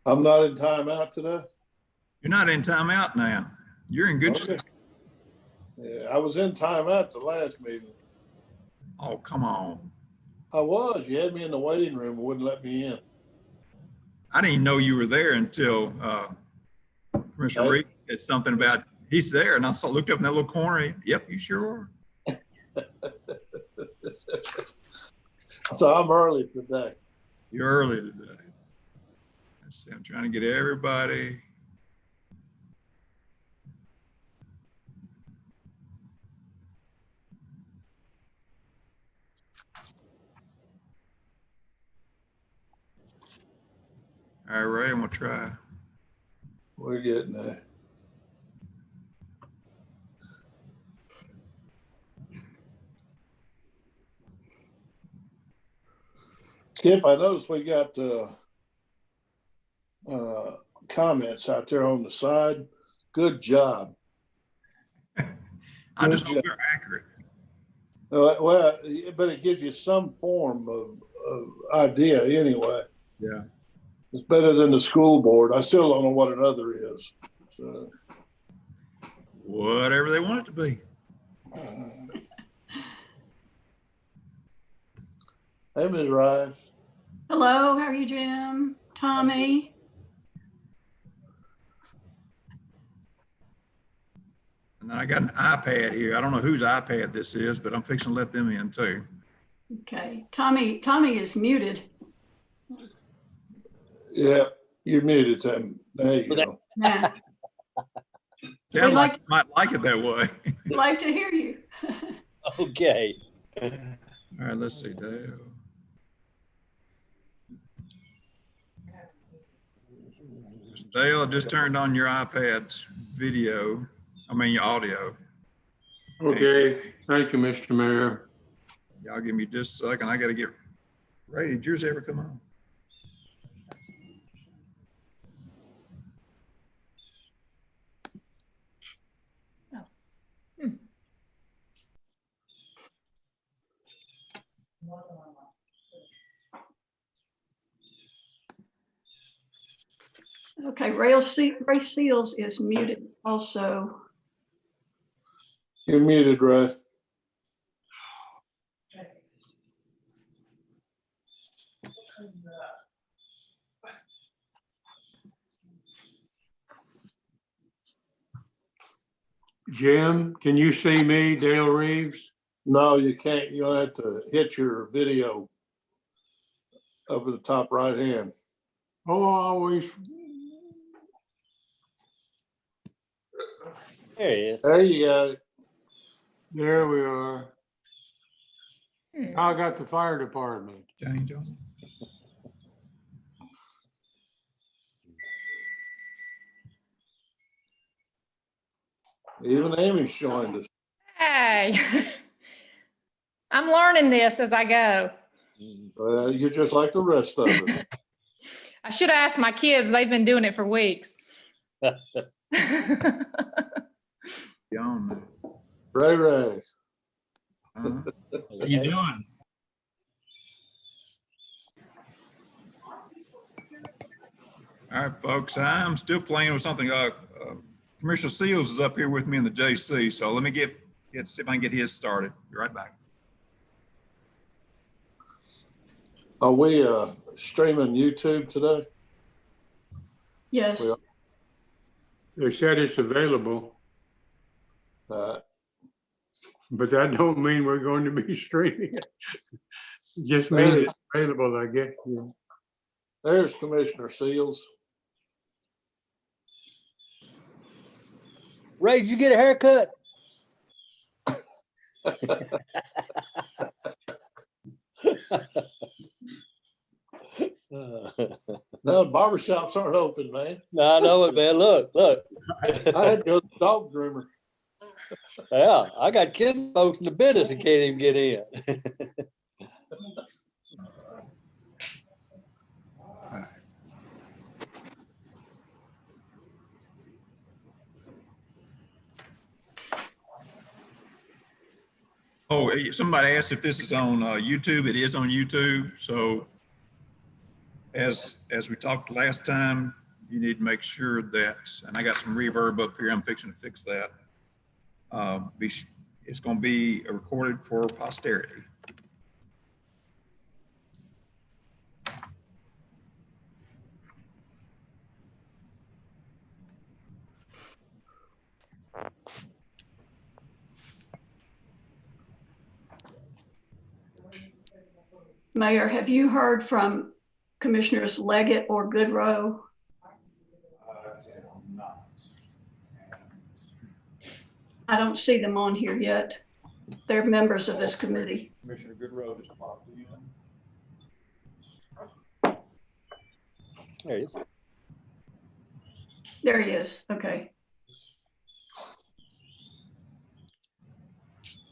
I'm not in timeout today. You're not in timeout now. You're in good Okay. shape. Yeah, I was in timeout the last meeting. Oh, come on. I was. You had me in the waiting room and wouldn't let me in. I didn't even know you were there until Commissioner Hey. Reed said something about he's there. And I looked up in that little corner. Yep, you sure are. So I'm early today. You're early today. Let's see, I'm trying to get everybody. All right, Ray, I'm gonna try. We're getting there. Skip, I noticed we got comments out there on the side. Good job. I just hope they're accurate. Well, but it gives you some form of idea anyway. Yeah. It's better than the school board. I still don't know what another is. So. Whatever they want it to be. Hey, Ms. Rice. Hello, how are you, Jim? Tommy? And then I got an iPad here. I don't know whose iPad this is, but I'm fixing to let them in too. Okay, Tommy is muted. Yeah, you're muted, Tim. There you go. Yeah, Sounds like you might like it that way. we'd like to hear you. Okay. All right, let's see, Dale. Dale, just turned on your iPad's video. I mean, your audio. Okay, thank you, Mr. Mayor. Y'all give me just a second. I got to get ready. Did yours ever come on? Okay, Ray Seals is muted also. You're muted, Ray. Jim, can you see me, Dale Reeves? No, you can't. You'll have to hit your video up at the top right hand. Oh, always. There he is. There you go. There we are. I got the fire department. Change on. Even Amy's joined us. Hey, I'm learning this as I go. Well, you're just like the rest of us. I should have asked my kids. They've been doing it for weeks. Beyond Ray. that. How you doing? All right, folks, I'm still playing with something. Commissioner Seals is up here with me in the JC, so let me see if I can get his started. Be right back. Are we streaming YouTube today? Yes. Well, They said it's available, but that don't mean we're going to be streaming it. It just means it's available, I guess. Yeah. There's Commissioner Seals. Ray, did you get a haircut? No, barbershops aren't open, man. No, I know it, man. Look. I had to go to the dog groomer. Yeah, I got kid folks in the business and can't even get in. Oh, somebody asked if this is on YouTube. It is on YouTube. So as we talked last time, you need to make sure that, and I got some reverb up here. I'm fixing to fix that. It's going to be recorded for posterity. Mayor, have you heard from Commissioners Leggett or Goodrow? I don't see them on here yet. They're members of this committee. Commissioner Goodrow just popped in. There he is. There he is. Okay.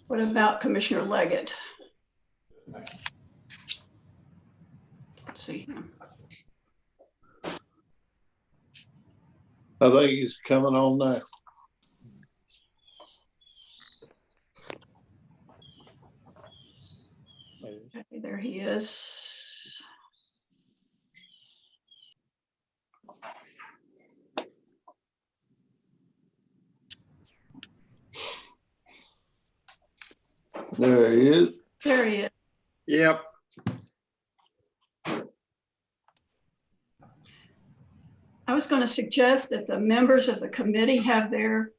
What about Commissioner Leggett? Let's see him. I think he's coming on now. Okay, there he is. There he is. There he is. Yep. I was going to suggest that the members of the committee have their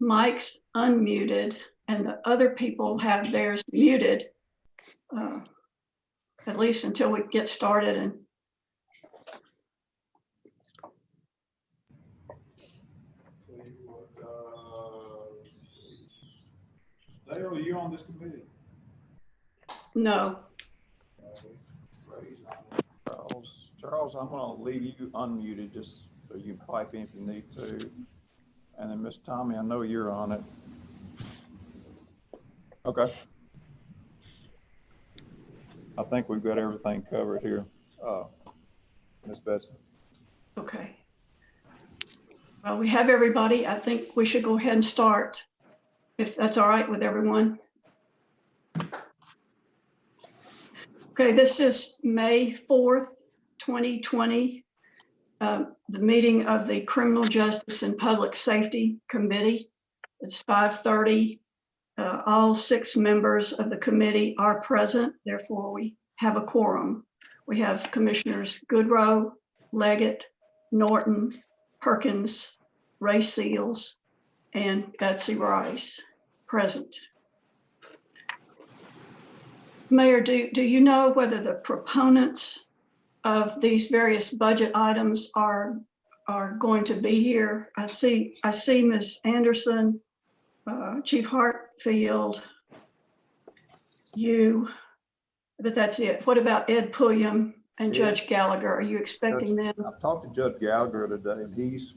mics unmuted and the other people have theirs muted, at least until we get started. And Dale, are you on this committee? no, Charles, I'm going to leave you unmuted just so you can pipe in if you need to. And then Miss Tommy, I know you're on it. Okay. I think we've got everything covered here. Miss Betsy. okay. Well, we have everybody. I think we should go ahead and start, if that's all right with everyone. Okay, this is May 4th, 2020, the meeting of the Criminal Justice and Public Safety Committee. It's 5:30. All 6 members of the committee are present, therefore we have a quorum. We have Commissioners Goodrow, Leggett, Norton, Perkins, Ray Seals, and Betsy Rice present. Mayor, do you know whether the proponents of these various budget items are going to be here? I see Ms. Anderson, Chief Hartfield, you, but that's it. What about Ed Pulliam and Judge Gallagher? Are you expecting them? I've talked to Judge Gallagher today, and he's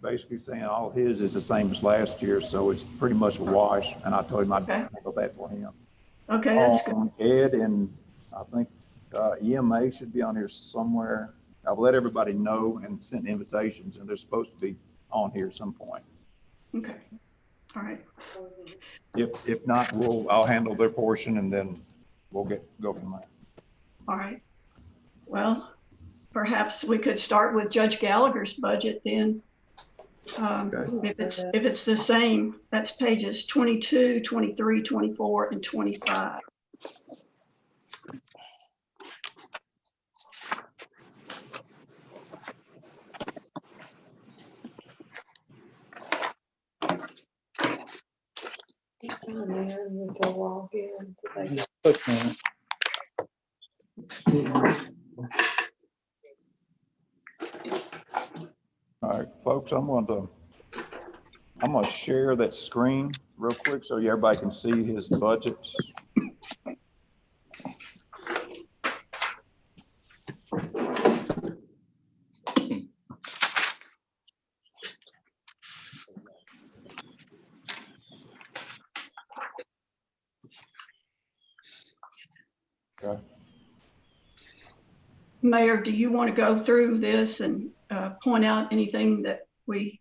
basically saying all his is the same as last year, so it's pretty much a wash. And I told him I'd handle that for him. Okay, that's good. Ed and I think EMA should be on here somewhere. I've let everybody know and sent invitations, and they're supposed to be on here at some point. Okay, all right. If not, I'll handle their portion, and then we'll go from there. All right. Well, perhaps we could start with Judge Gallagher's budget then. Okay. If it's the same, that's pages 22, 23, 24, and 25. You sign there and we'll go log in. All right, folks, I'm going to share that screen real quick so everybody can see his budgets. Okay. Mayor, do you want to go through this and point out anything that we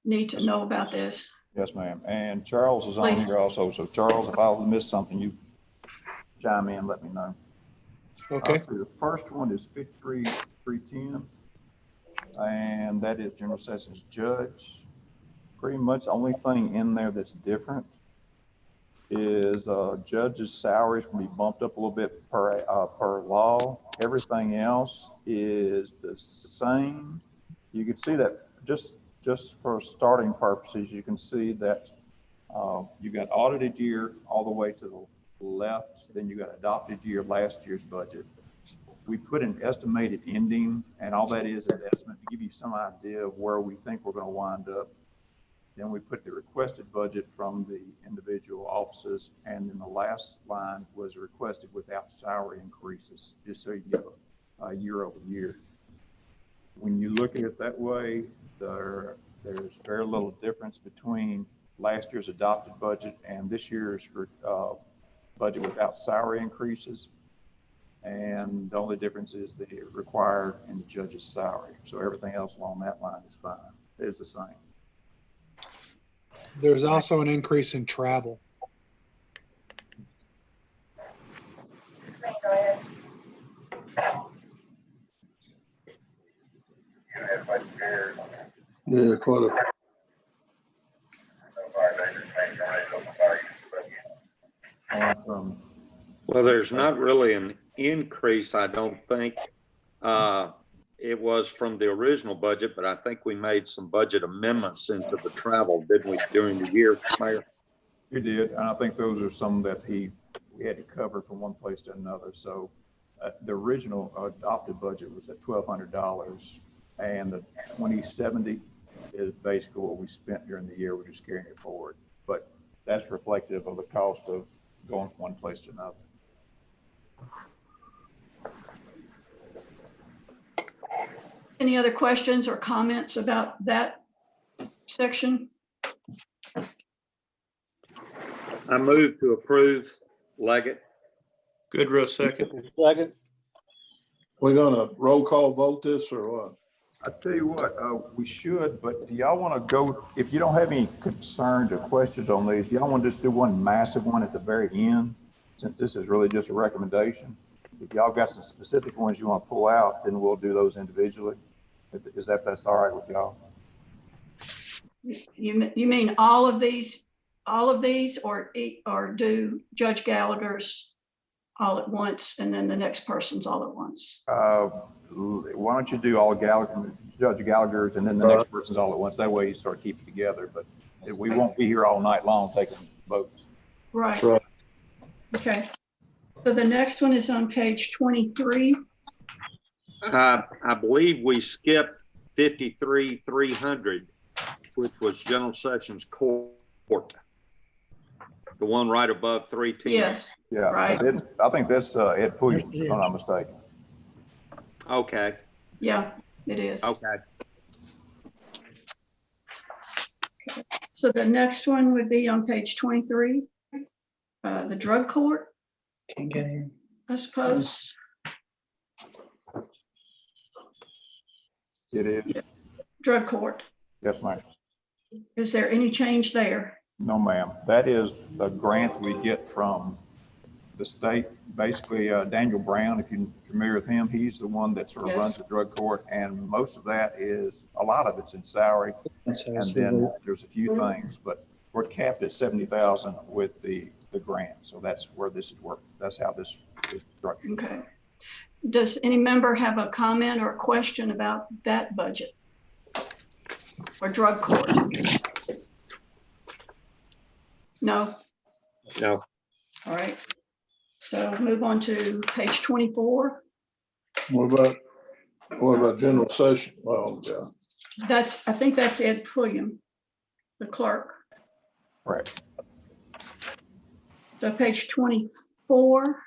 need to know about this? Yes, ma'am. And Charles is on Please. here also. So Charles, if I missed something, you chime in, let me know. Okay. So the first one is 53,310, and that is General Sessions Judge. Pretty much the only thing in there that's different is judges' salaries can be bumped up a little bit per law. Everything else is the same. You can see that just for starting purposes, you can see that you got audited year all the way to the left, then you got adopted year, last year's budget. We put an estimated ending, and all that is an estimate to give you some idea of where we think we're going to wind up. Then we put the requested budget from the individual offices, and then the last line was requested without salary increases, just so you get a year over year. When you look at it that way, there's very little difference between last year's adopted budget and this year's budget without salary increases. And the only difference is the required in the judge's salary. So everything else along that line is fine, is the same. There's also an increase in travel. Yeah, quite a, Well, there's not really an increase, I don't think. It was from the original budget, but I think we made some budget amendments into the travel, didn't we, during the year, Mayor? You did, and I think those are some that we had to cover from one place to another. So the original adopted budget was at $1,200, and the 2070 is basically what we spent during the year. We're just carrying it forward, but that's reflective of the cost of going from one place to another. Any other questions or comments about that section? I move to approve. Leggett. Goodrow, second. Second. we're gonna roll call vote this or what? I tell you what, we should, but do y'all want to go, if you don't have any concerns or questions on these, do y'all want to just do one massive one at the very end? Since this is really just a recommendation. If y'all got some specific ones you want to pull out, then we'll do those individually. That's all right with y'all? You mean all of these, or do Judge Gallagher's all at once and then the next person's all at once? Why don't you do all Judge Gallagher's and then the next person's all at once? That way you sort of keep it together, but we won't be here all night long taking votes. Right. Right. Okay. So the next one is on page 23. I believe we skipped 53,300, which was General Sessions Court. The one right above 310. Yes. Yeah, Right. I think that's Ed Pooyer's, if I'm not mistaken. Okay, Yeah, it is. okay. So the next one would be on page 23. The drug court, I suppose. It is. Drug court. Yes, ma'am. Is there any change there? No, ma'am. That is the grant we get from the state. Basically, Daniel Brown, if you're familiar with him, he's the one that sort of Yes. runs the drug court, and most of that is, a lot of it's in salary, and then there's a few things, but we're capped at 70,000 with the grant. So that's where this is working. That's how this is structured. Okay. Does any member have a comment or a question about that budget? Or drug court? No? No. All right. So move on to page 24. What about general session? Well, yeah. I think that's Ed Pulliam, the clerk. Correct. So page 24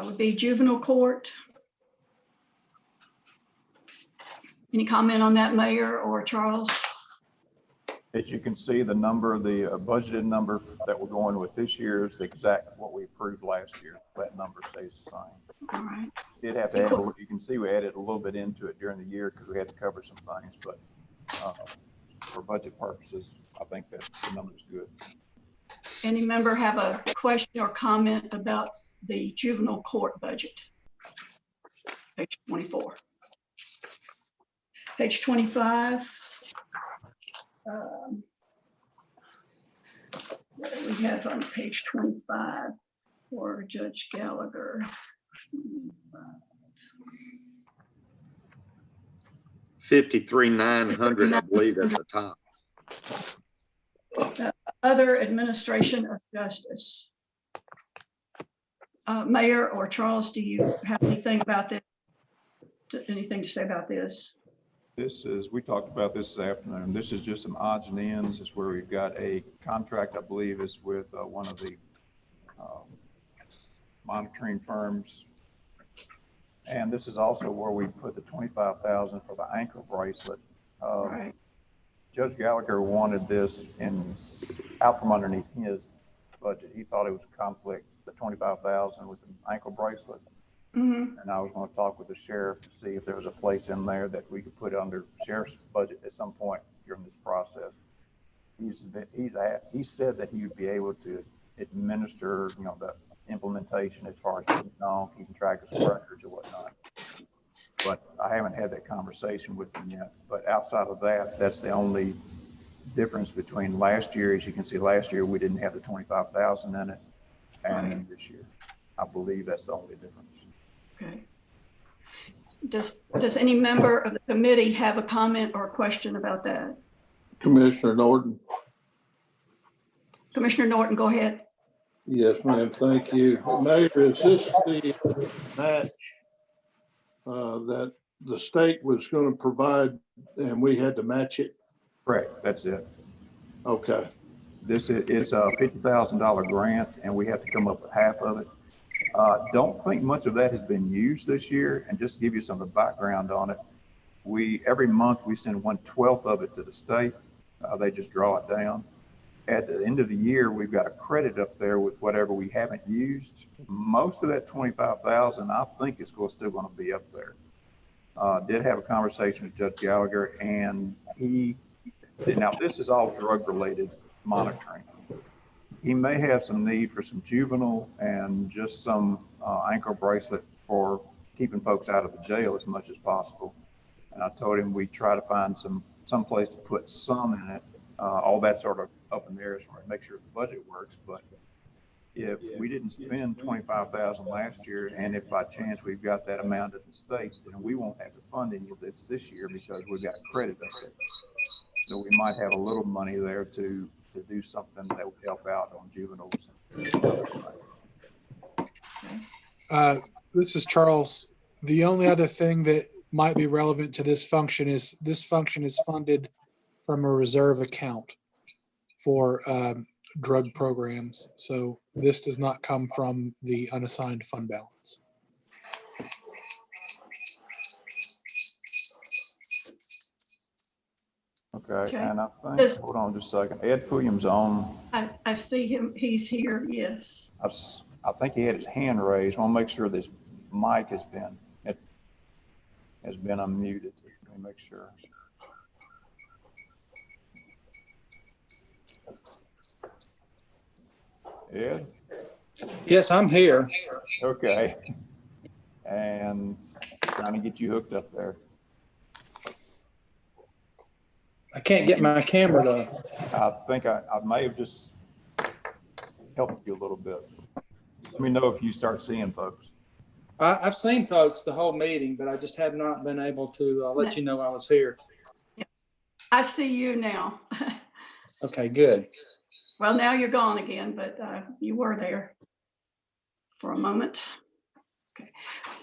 would be juvenile court. Any comment on that, Mayor or Charles? As you can see, the number, the budgeted number that we're going with this year is exactly what we approved last year. That number stays the same. All right. Did have to add, you can see we added a little bit into it during the year because we had to cover some things, but for budget purposes, I think that the number's good. Any member have a question or comment about the juvenile court budget? Page 24. Page 25. What do we have on page 25 for Judge Gallagher? 53,900, I believe, at the top. Other administration of justice. Mayor or Charles, do you have anything about this? Anything to say about this? This is, we talked about this afternoon. This is just some odds and ends. It's where we've got a contract, I believe, is with one of the monitoring firms. And this is also where we put the 25,000 for the ankle bracelet. Right. Judge Gallagher wanted this out from underneath his budget. He thought it was a conflict, the 25,000 with the ankle bracelet. Mm-hmm. And I was going to talk with the sheriff to see if there was a place in there that we could put under sheriff's budget at some point during this process. He said that he would be able to administer, the implementation as far as keeping track of some records or whatnot. But I haven't had that conversation with him yet. But outside of that, that's the only difference between last year. As you can see, last year we didn't have the 25,000 in it, and this year, I believe that's the only difference. Okay. Does any member of the committee have a comment or a question about that? Commissioner Norton. Commissioner Norton, go ahead. Yes, ma'am. Thank you. Mayor, is this the match that the state was going to provide and we had to match it? Correct. That's it. Okay. It's a $50,000 grant, and we have to come up with half of it. Don't think much of that has been used this year. And just to give you some of the background on it, every month we send 1/12 of it to the state. They just draw it down. At the end of the year, we've got a credit up there with whatever we haven't used. Most of that 25,000, I think, is still going to be up there. Did have a conversation with Judge Gallagher, and now this is all drug-related monitoring. He may have some need for some juvenile and just some ankle bracelet for keeping folks out of the jail as much as possible. And I told him we try to find some place to put some in it. All that sort of up in the air as far as make sure the budget works. But if we didn't spend 25,000 last year, and if by chance we've got that amount at the state, then we won't have to fund any of this year because we've got credit up there. So we might have a little money there to do something that would help out on juveniles. This is Charles. The only other thing that might be relevant to this function is funded from a reserve account for drug programs. So this does not come from the unassigned fund balance. Okay, and I think, Yes. hold on just a second. Ed Pulliam's on. I see him. He's here. Yes. I think he had his hand raised. I want to make sure this mic has been unmuted. Let me make sure. Ed? Yes, I'm here. Okay. And trying to get you hooked up there. I can't get my camera though. I think I may have just helped you a little bit. Let me know if you start seeing folks. I've seen folks the whole meeting, but I just have not been able to let you know I was here. I see you now. Okay, good. Well, now you're gone again, but you were there for a moment. Okay.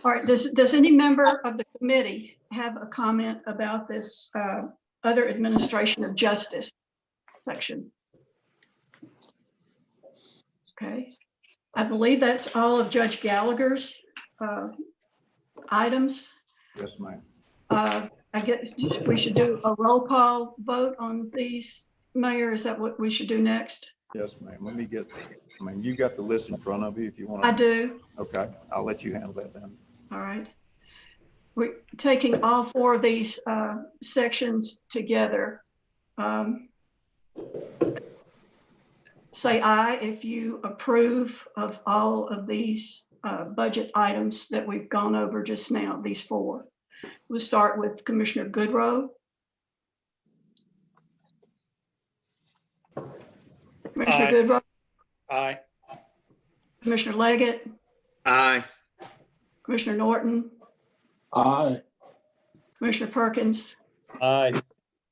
All right. Does any member of the committee have a comment about this other administration of justice section? Okay. I believe that's all of Judge Gallagher's items. Yes, ma'am. I guess we should do a roll call vote on these. Mayor, is that what we should do next? Yes, ma'am. Let me you got the list in front of you if you want to. I do. Okay, I'll let you handle that then. All right. We're taking all four of these sections together. say aye if you approve of all of these budget items that we've gone over just now, these four. We'll start with Commissioner Goodrow. Commissioner Aye. Goodrow, Aye. Commissioner Leggett, Aye. Commissioner Norton, Aye. Commissioner Perkins, Aye.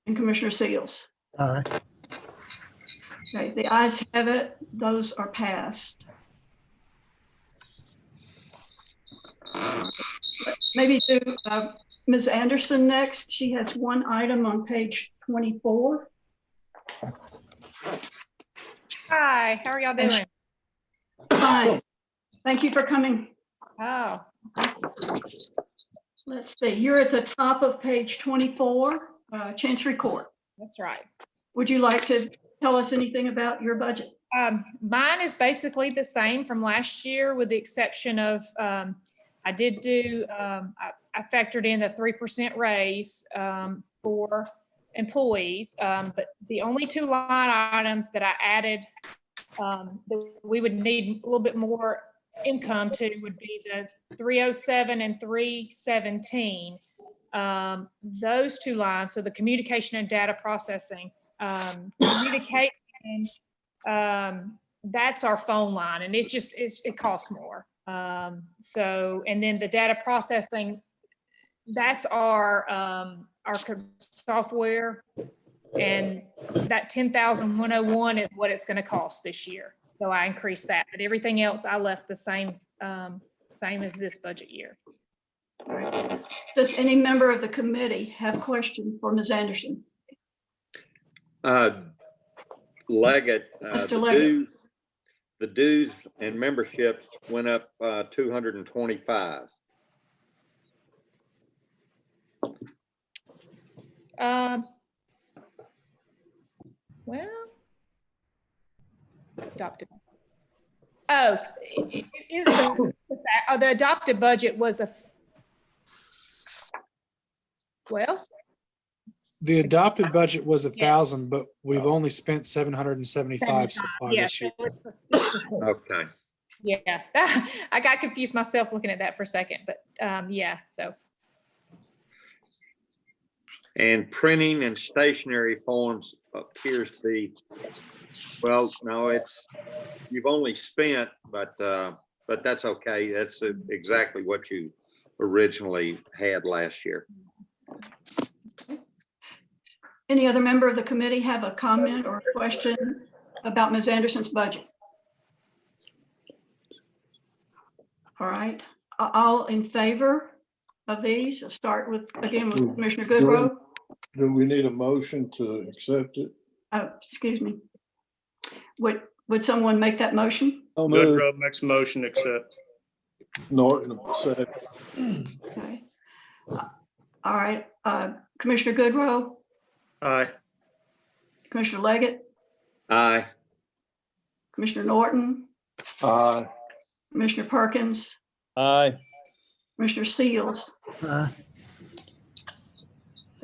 and Commissioner Seals. Aye. Okay, the ayes have it. Those are passed. Maybe do Ms. Anderson next. She has one item on page 24. Hi, how are y'all doing? Fine. Thank you for coming. Oh, Let's see, you're at the top of page 24, Chancery Court. that's right. Would you like to tell us anything about your budget? Mine is basically the same from last year with the exception of, I did do, I factored in the 3% raise for employees. But the only two line items that I added that we would need a little bit more income to would be the 307 and 317. Those two lines, so the communication and data processing. Communication, that's our phone line, and it's just it costs more. So, and then the data processing, that's our software, and that 10,101 is what it's going to cost this year. So I increased that, but everything else I left the same, same as this budget year. All right. Does any member of the committee have a question for Ms. Anderson? Leggett, Mr. Leggett. the dues and memberships went up 225. Well, adopted. Oh, it is the adopted budget was well, The adopted budget was 1,000, but we've only spent 775 so far yeah. this year. Okay. Yeah, I got confused myself looking at that for a second, but yeah, so. And printing and stationery forms appears to be, well, no, you've only spent, but that's okay. That's exactly what you originally had last year. Any other member of the committee have a comment or a question about Ms. Anderson's budget? All right, all in favor of these? I'll start with, again, with Commissioner Goodrow. Do we need a motion to accept it? Oh, excuse me. Would someone make that motion? So moved. Goodrow makes a motion to accept. Norton said, Okay. All right, Commissioner Goodrow, Aye. Commissioner Leggett, Aye. Commissioner Norton, aye. Commissioner Perkins, Aye. Commissioner Seals. The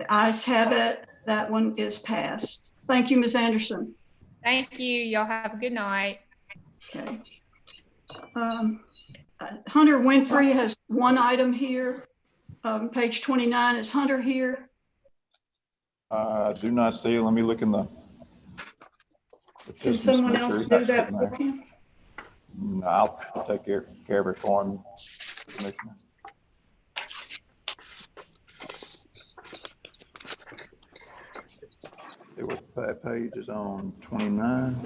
ayes have it. That one is passed. Thank you, Ms. Anderson. Thank you. Y'all have a good night. Okay. Hunter Winfrey has one item here. Page 29. Is Hunter here? I do not see. Let me look in the. Can someone else do that for him? No, I'll take care of it for him, Commissioner. See what that page is on 29.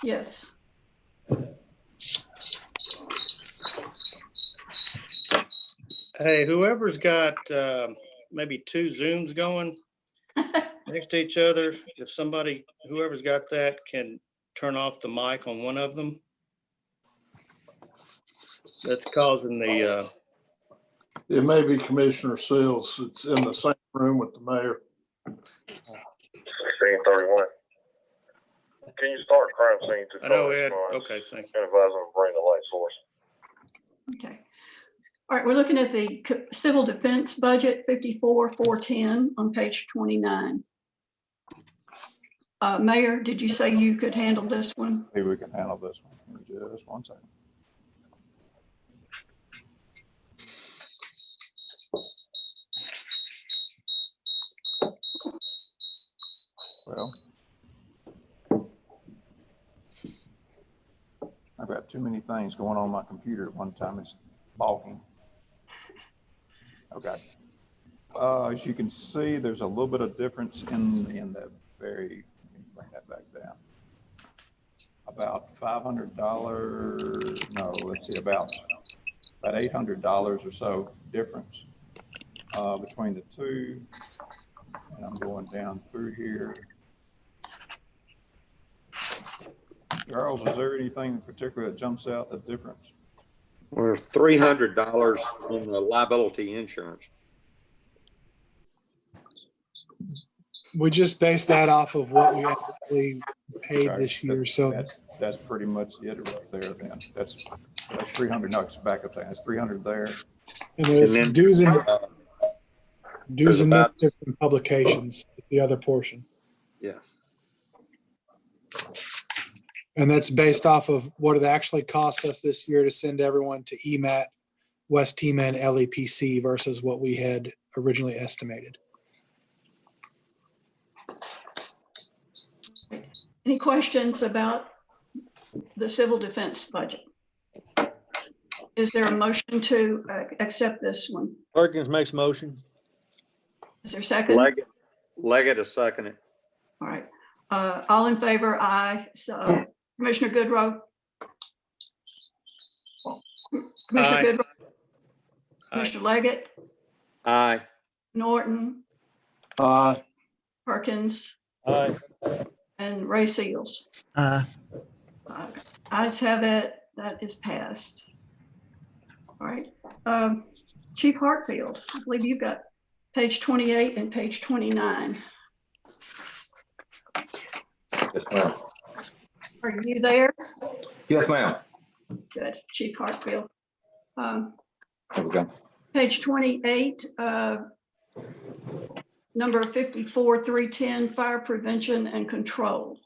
Yes. Hey, whoever's got maybe two Zooms going next to each other, if somebody, whoever's got that can turn off the mic on one of them. That's causing the, It may be Commissioner Seals. It's in the same room with the mayor. 1631. Can you start crime scene to? I know Ed, okay, thank you. And advise them to bring the light source. Okay. All right, we're looking at the civil defense budget 54,410 on page 29. Mayor, did you say you could handle this one? Maybe we can handle this one. Give me just 1 second. Well, I've got too many things going on my computer at one time. It's balking. Okay. As you can see, there's a little bit of difference in the very, let me bring that back down. About $500, no, let's see, about $800 or so difference between the two. And I'm going down through here. Charles, is there anything in particular that jumps out, the difference? We're $300 on the liability insurance. We just based that off of what we actually paid Okay, this year, so that's pretty much it right there then. That's 300, no, it's back up there. That's 300 there. and there's And then, dues and there's about- different publications, the other portion. Yeah. And that's based off of what it actually cost us this year to send everyone to EMAT, West TEMA, and LEPC versus what we had originally estimated. Any questions about the civil defense budget? Is there a motion to accept this one? Perkins makes motion. Is there a second? Leggett a second it. All right. All in favor, aye. So Commissioner Goodrow? Commissioner Aye. Goodrow? Aye. Commissioner Leggett? Aye. Norton? Perkins? Aye. And Ray Seals? Ayes have it. That is passed. All right. Chief Hartfield, I believe you've got page 28 and page 29. Yes, ma'am. Are you there? Yes, ma'am. Good, Chief Hartfield. There we go. Page 28, number 54, 310, fire prevention and control.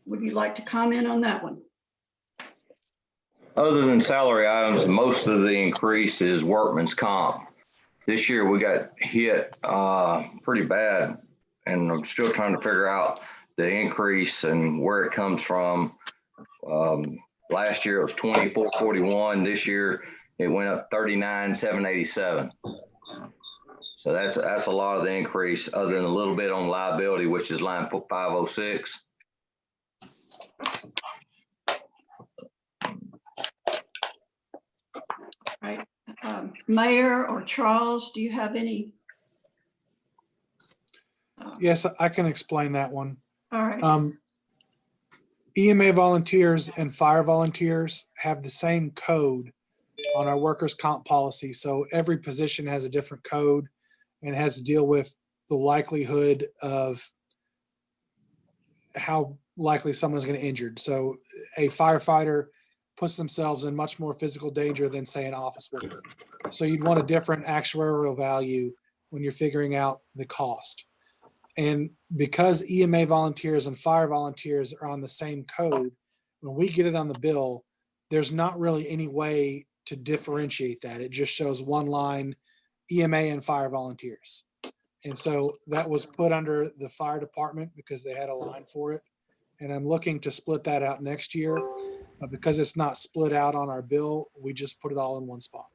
Would you like to comment on that one? Other than salary items, most of the increase is workman's comp. This year we got hit pretty bad, and I'm still trying to figure out the increase and where it comes from. Last year it was 2441. This year it went up 39,787. So that's a lot of the increase, other than a little bit on liability, which is line 506. Right. Mayor or Charles, do you have any? Yes, I can explain that one. All right. EMA volunteers and fire volunteers have the same code on our workers' comp policy. So every position has a different code and has to deal with the likelihood of how likely someone's going to get injured. So a firefighter puts themselves in much more physical danger than, say, an office worker. So you'd want a different actuarial value when you're figuring out the cost. And because EMA volunteers and fire volunteers are on the same code, when we get it on the bill, there's not really any way to differentiate that. It just shows one line, EMA and fire volunteers. And so that was put under the fire department because they had a line for it. And I'm looking to split that out next year. But because it's not split out on our bill, we just put it all in one spot.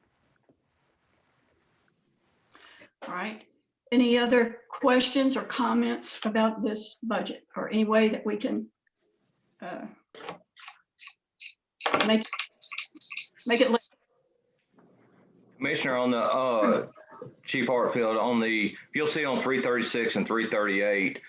All right. Any other questions or comments about this budget, or any way that we can make it look? Commissioner, on the Chief Hartfield, on the, you'll see on 336 and 338,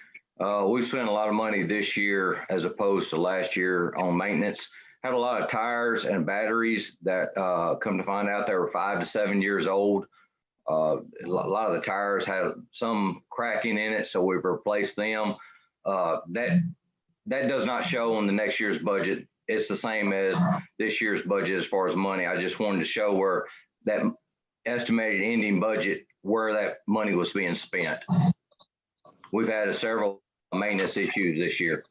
we've spent a lot of money this year as opposed to last year on maintenance. Had a lot of tires and batteries that come to find out they were 5 to 7 years old. A lot of the tires had some cracking in it, so we've replaced them. That does not show on the next year's budget. It's the same as this year's budget as far as money. I just wanted to show where that estimated ending budget, where that money was being spent. We've had several maintenance issues this year.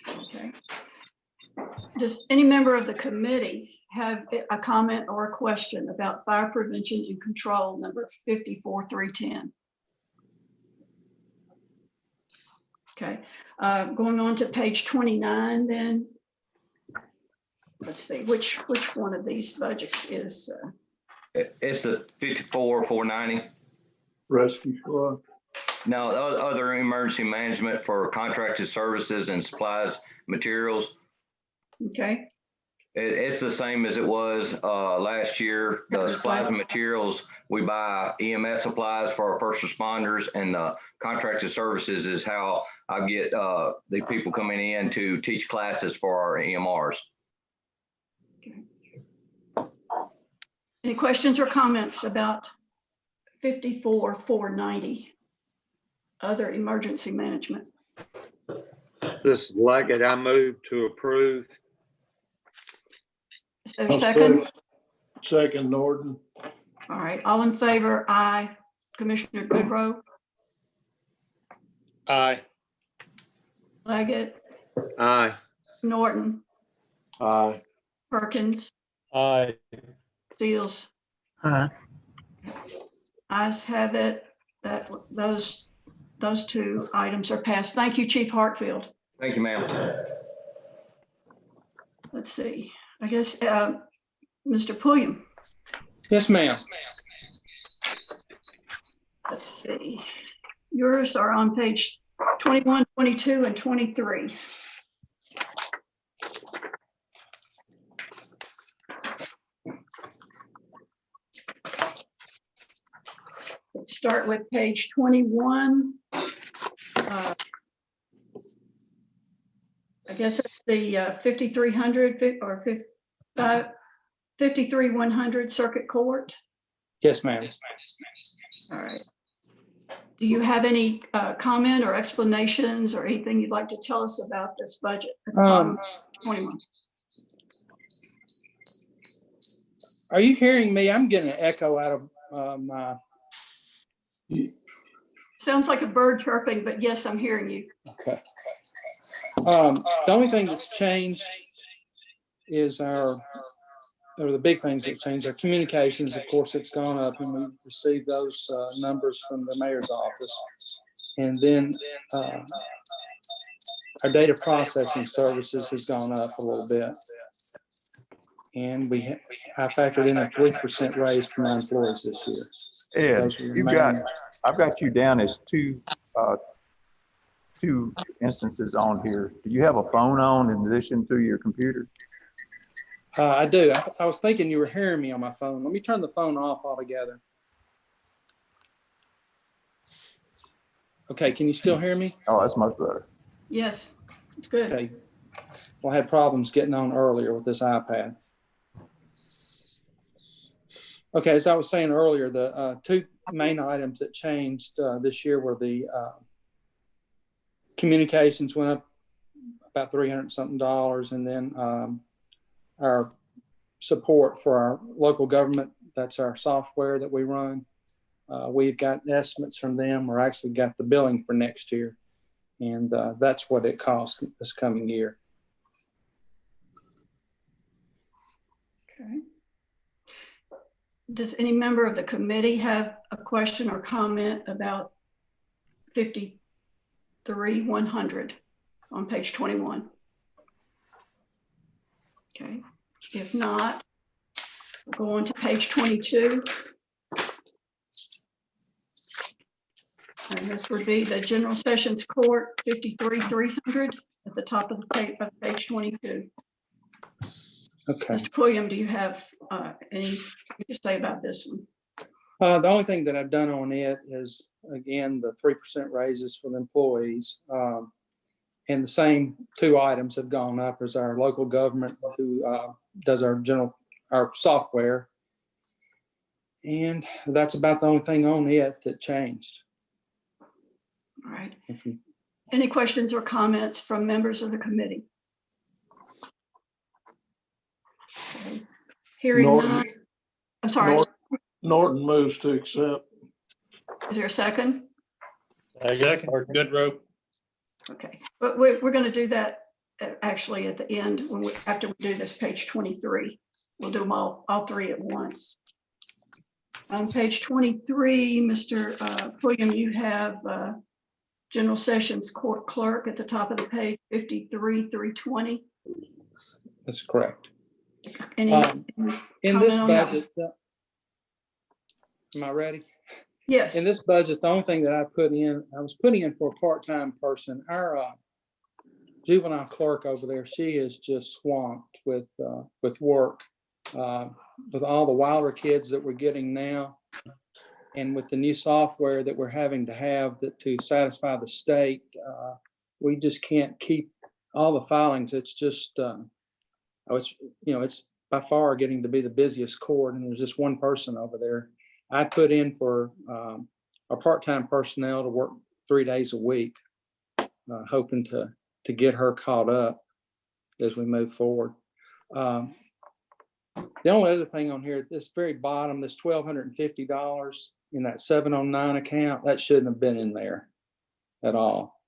Okay. Does any member of the committee have a comment or a question about fire prevention and control number 54310? Okay, going on to page 29 then. Let's see, which one of these budgets is, It's the 54,490. Rescue squad. No, other emergency management for contracted services and supplies, materials. okay, It's the same as it was last year. The supplies and materials, we buy EMS supplies for our first responders, and the contracted services is how I get the people coming in to teach classes for our EMRs. any questions or comments about 54,490? Other emergency management. This is Leggett. I move to approve. Is there a second? Second, Norton. All right, all in favor, aye. Commissioner Goodrow, Aye. Leggett, Aye. Norton, Aye. Perkins, Aye. Seals. Aye. Ayes have it. That those two items are passed. Thank you, Chief Hartfield. Thank you, ma'am. Let's see, I guess, Mr. Pulliam, Yes, ma'am. let's see. Yours are on page 21, 22, and 23. Let's start with page 21. I guess it's the 5300 or 53100 Circuit Court. Yes, ma'am. All right. Do you have any comment or explanations or anything you'd like to tell us about this budget? At the bottom of 21. Are you hearing me? I'm getting an echo out of my. Sounds like a bird chirping, but yes, I'm hearing you. Okay. The only thing that's changed is the big things that changed, our communications. Of course, it's gone up, and we received those numbers from the mayor's office. And then our data processing services has gone up a little bit. And I factored in a 3% raise for my employees this year. Ed, I've got you down as two instances on here. Do you have a phone on in addition to your computer? I do. I was thinking you were hearing me on my phone. Let me turn the phone off altogether. Okay, can you still hear me? Oh, that's much better. Yes, it's good. Okay. Well, I had problems getting on earlier with this iPad. Okay, as I was saying earlier, the two main items that changed this year were the communications went up about $300-something, and then our support for our local government, that's our software that we run. We've got estimates from them. We're actually got the billing for next year, and that's what it costs this coming year. Okay. Does any member of the committee have a question or comment about 53,100 on page 21? Okay, if not, we'll go on to page 22. And this would be the General Sessions Court 53,300 at the top of the page 22. Okay. Mr. Pulliam, do you have anything to say about this one? The only thing that I've done on it is, again, the 3% raises for the employees. And the same two items have gone up as our local government who does our software. And that's about the only thing on it that changed. All right. Any questions or comments from members of the committee? Okay. Hearing none. I'm sorry. Norton moves to accept. Is there a second? Second, Goodrow. Okay, but we're going to do that actually at the end after we do this page 23. We'll do them all three at once. On page 23, Mr. William, you have General Sessions Court Clerk at the top of the page, 53,320. That's correct. Any In this comment on that? budget, am I ready? Yes. In this budget, the only thing that I was putting in for a part-time person. Our juvenile clerk over there, she is just swamped with work, with all the Wilder kids that we're getting now, and with the new software that we're having to have to satisfy the state. We just can't keep all the filings. It's just, it's by far getting to be the busiest court, and there's just one person over there. I put in for our part-time personnel to work 3 days a week, hoping to get her caught up as we move forward. The only other thing on here, at this very bottom, this $1,250 in that 709 account, that shouldn't have been in there at all.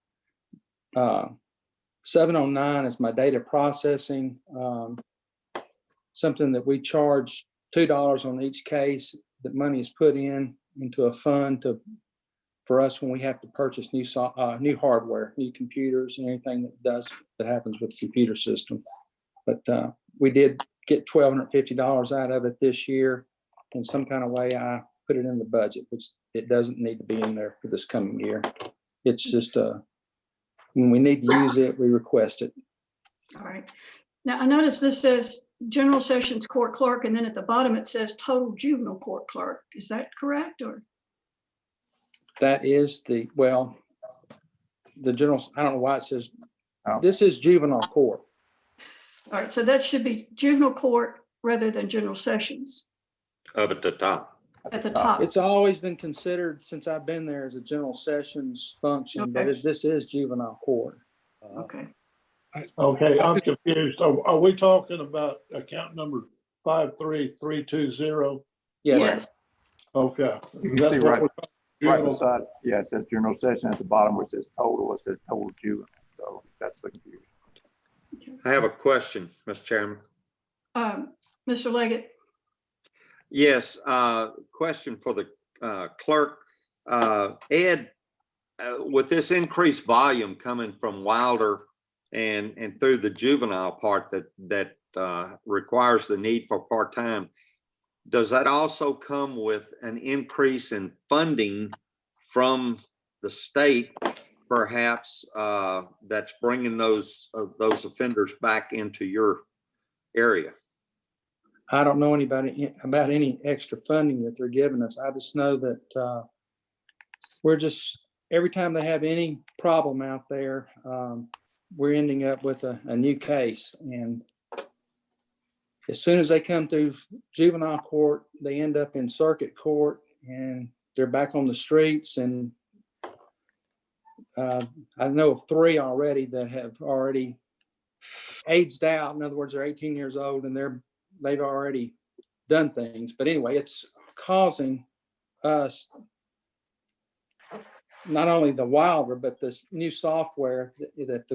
709 is my data processing, something that we charge $2 on each case. That money is put into a fund for us when we have to purchase new hardware, new computers, and anything that happens with the computer system. But we did get $1,250 out of it this year. In some kind of way, I put it in the budget, which it doesn't need to be in there for this coming year. It's just when we need to use it, we request it. All right. Now, I notice this says General Sessions Court Clerk, and then at the bottom it says Total Juvenile Court Clerk. Is that correct, or? That is the general, I don't know why it says, this is juvenile court. All right, so that should be Juvenile Court rather than General Sessions Up at the top. at the top. It's always been considered since I've been there as a general sessions function, but Okay. this is juvenile court. Okay. Okay, I'm confused. Are we talking about account number 53320? Yes. Okay. You can That's see what right- we're Right juvenile. beside, it says general session at the bottom, which says total, it says total juvenile. So that's the confusion. I have a question, Mr. Chairman. Mr. Leggett, Yes, question for the clerk. Ed, with this increased volume coming from Wilder and through the juvenile part that requires the need for part-time, does that also come with an increase in funding from the state, perhaps, that's bringing those offenders back into your area? I don't know anybody about any extra funding that they're giving us. I just know that we're just, every time they have any problem out there, we're ending up with a new case. And as soon as they come through juvenile court, they end up in circuit court and they're back on the streets. And I know of 3 already that have already aged out. In other words, they're 18 years old and they've already done things. But anyway, it's causing us, not only the Wilder, but this new software that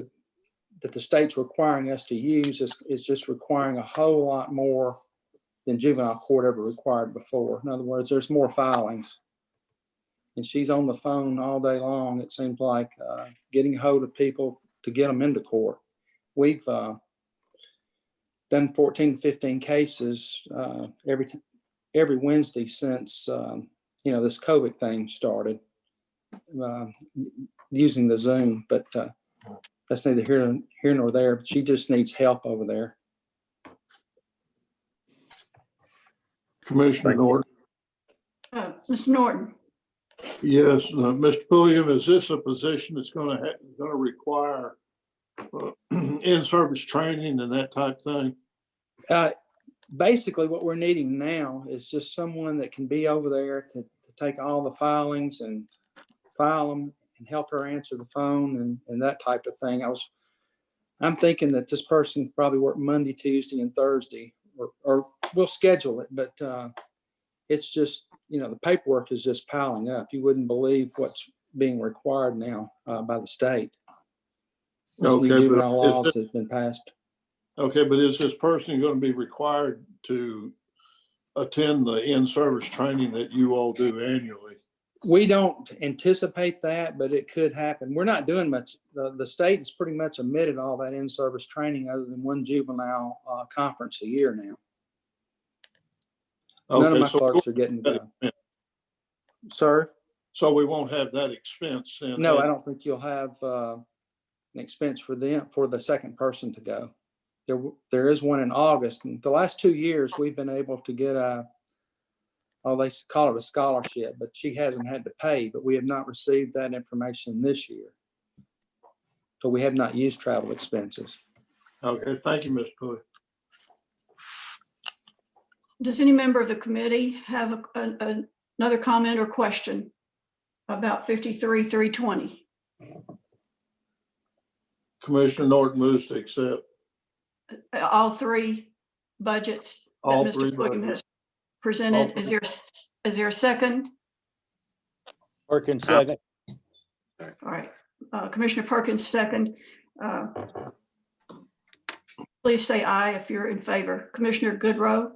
the state's requiring us to use is just requiring a whole lot more than juvenile court ever required before. In other words, there's more filings. And she's on the phone all day long, it seems like, getting a hold of people to get them into court. We've done 14, 15 cases every Wednesday since this COVID thing started, using the Zoom. But that's neither here nor there. But she just needs help over there. Commissioner Norton. Mr. Norton. Yes, Mr. Pulliam, is this a position that's going to require in-service training and that type thing? Basically, what we're needing now is just someone that can be over there to take all the filings and file them and help her answer the phone and that type of thing. I'm thinking that this person probably work Monday, Tuesday, and Thursday, or we'll schedule it, but it's just, the paperwork is just piling up. You wouldn't believe what's being required now by the state. Okay, new juvenile but laws that's been passed. okay, but is this person going to be required to attend the in-service training that you all do annually? We don't anticipate that, but it could happen. We're not doing much. The state has pretty much omitted all that in-service training other than one juvenile conference a year now. None of Okay, my so clerks are getting done. Sir? So we won't have that expense in. No, I don't think you'll have an expense for them, for the second person to go. There is one in August. And the last 2 years, we've been able to get they call it a scholarship, but she hasn't had to pay, but we have not received that information this year. So we have not used travel expenses. Okay, thank you, Ms. Pulley. Does any member of the committee have another comment or question about 53-320? Commissioner Norton moves to accept. All three budgets that All Mr. three William budgets. has presented. All Is there a second? Perkins second. All right, Commissioner Perkins, second. Please say aye if you're in favor. Commissioner Goodrow,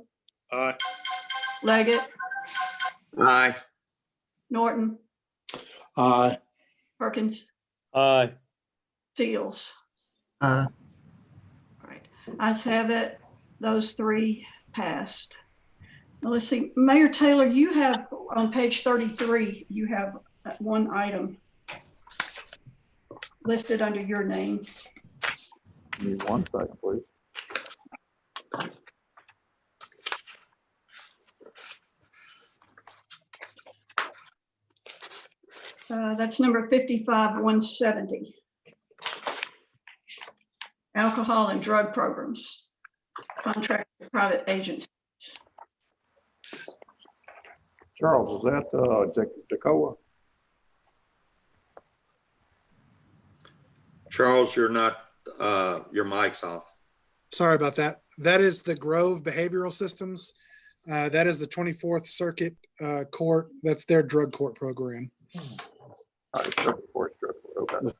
Aye. Leggett, Aye. Norton, Aye. Perkins, Aye. Seals. Aye. All right, ayes have it. Those three passed. Now let's see, Mayor Taylor, you have on page 33, you have one item listed under your name. Give me 1 second, please. That's number 55-170. Alcohol and drug programs, contract with private agencies. Charles, is that Jacoa? Charles, you're not, your mic's off. Sorry about that. That is the Grove Behavioral Systems. That is the 24th Circuit Court. That's their drug court program. All right, drug court, okay.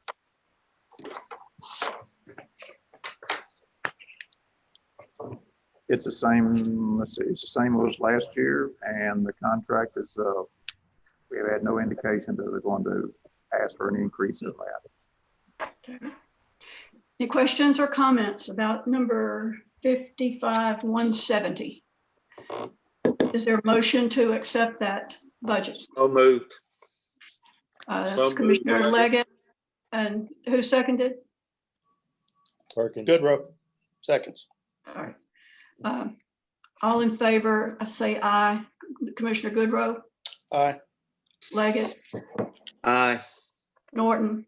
It's the same, let's see, it's the same as last year, and the contract is, we have had no indication that they're going to ask for an increase of that. Okay. Any questions or comments about number 55-170? Is there a motion to accept that budget? So moved. That's So moved, Commissioner Leggett. Leggett. And who seconded? Perkins. Goodrow, seconds. All right. All in favor, say aye. Commissioner Goodrow, Aye. Leggett, Aye. Norton,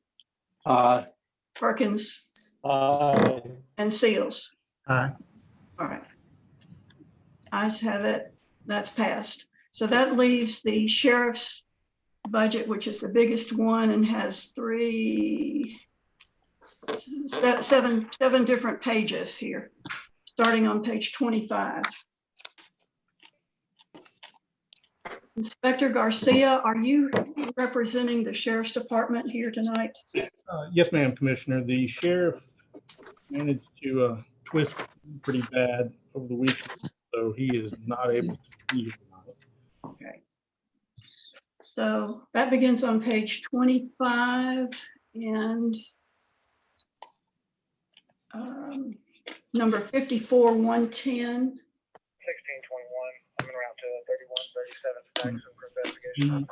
Aye. Perkins, Aye. and Seals. Aye. All right. Ayes have it. That's passed. So that leaves the sheriff's budget, which is the biggest one and has seven different pages here, starting on page 25. Inspector Garcia, are you representing the Sheriff's Department here tonight? Yes, ma'am, Commissioner. The sheriff managed to twist pretty bad over the weekend, so he is not able to be here tonight. Okay. So that begins on page 25 and number 54-110. 1621, I'm en route to 3137 for investigation.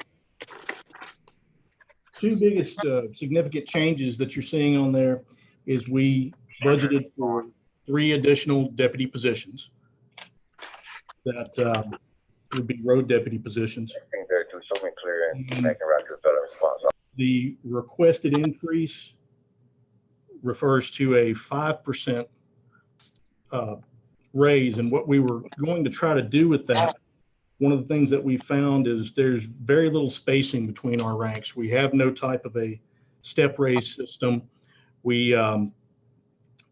Two biggest significant changes that you're seeing on there is we budgeted for 3 additional deputy positions that would be road deputy positions. The requested increase refers to a 5% raise, and what we were going to try to do with that, one of the things that we found is there's very little spacing between our ranks. We have no type of a step raise system. We don't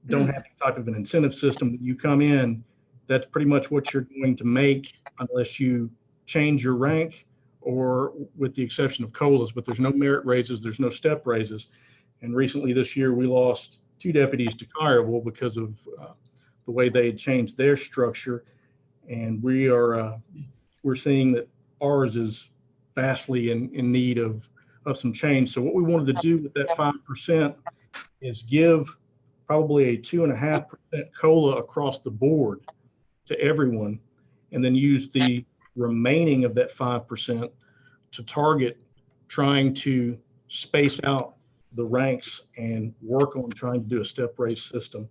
have any type of an incentive system. That you come in, that's pretty much what you're going to make unless you change your rank, or with the exception of COLAs, but there's no merit raises, there's no step raises. And recently this year, we lost two deputies to Collierville because of the way they had changed their structure. And we're seeing that ours is vastly in need of some change. So what we wanted to do with that 5% is give probably a 2.5% COLA across the board to everyone, and then use the remaining of that 5% to target trying to space out the ranks and work on trying to do a step raise system.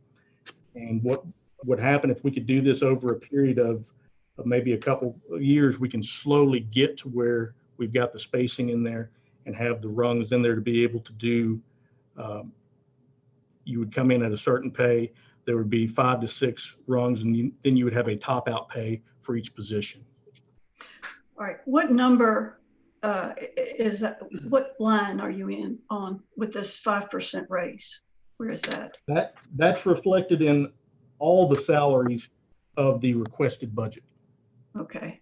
And what would happen if we could do this over a period of maybe a couple of years, we can slowly get to where we've got the spacing in there and have the rungs in there to be able to do, you would come in at a certain pay, there would be 5 to 6 rungs, and then you would have a top out pay for each position. All right, what number is that? What line are you on with this 5% raise? Where is that? That's reflected in all the salaries of the requested budget. Okay.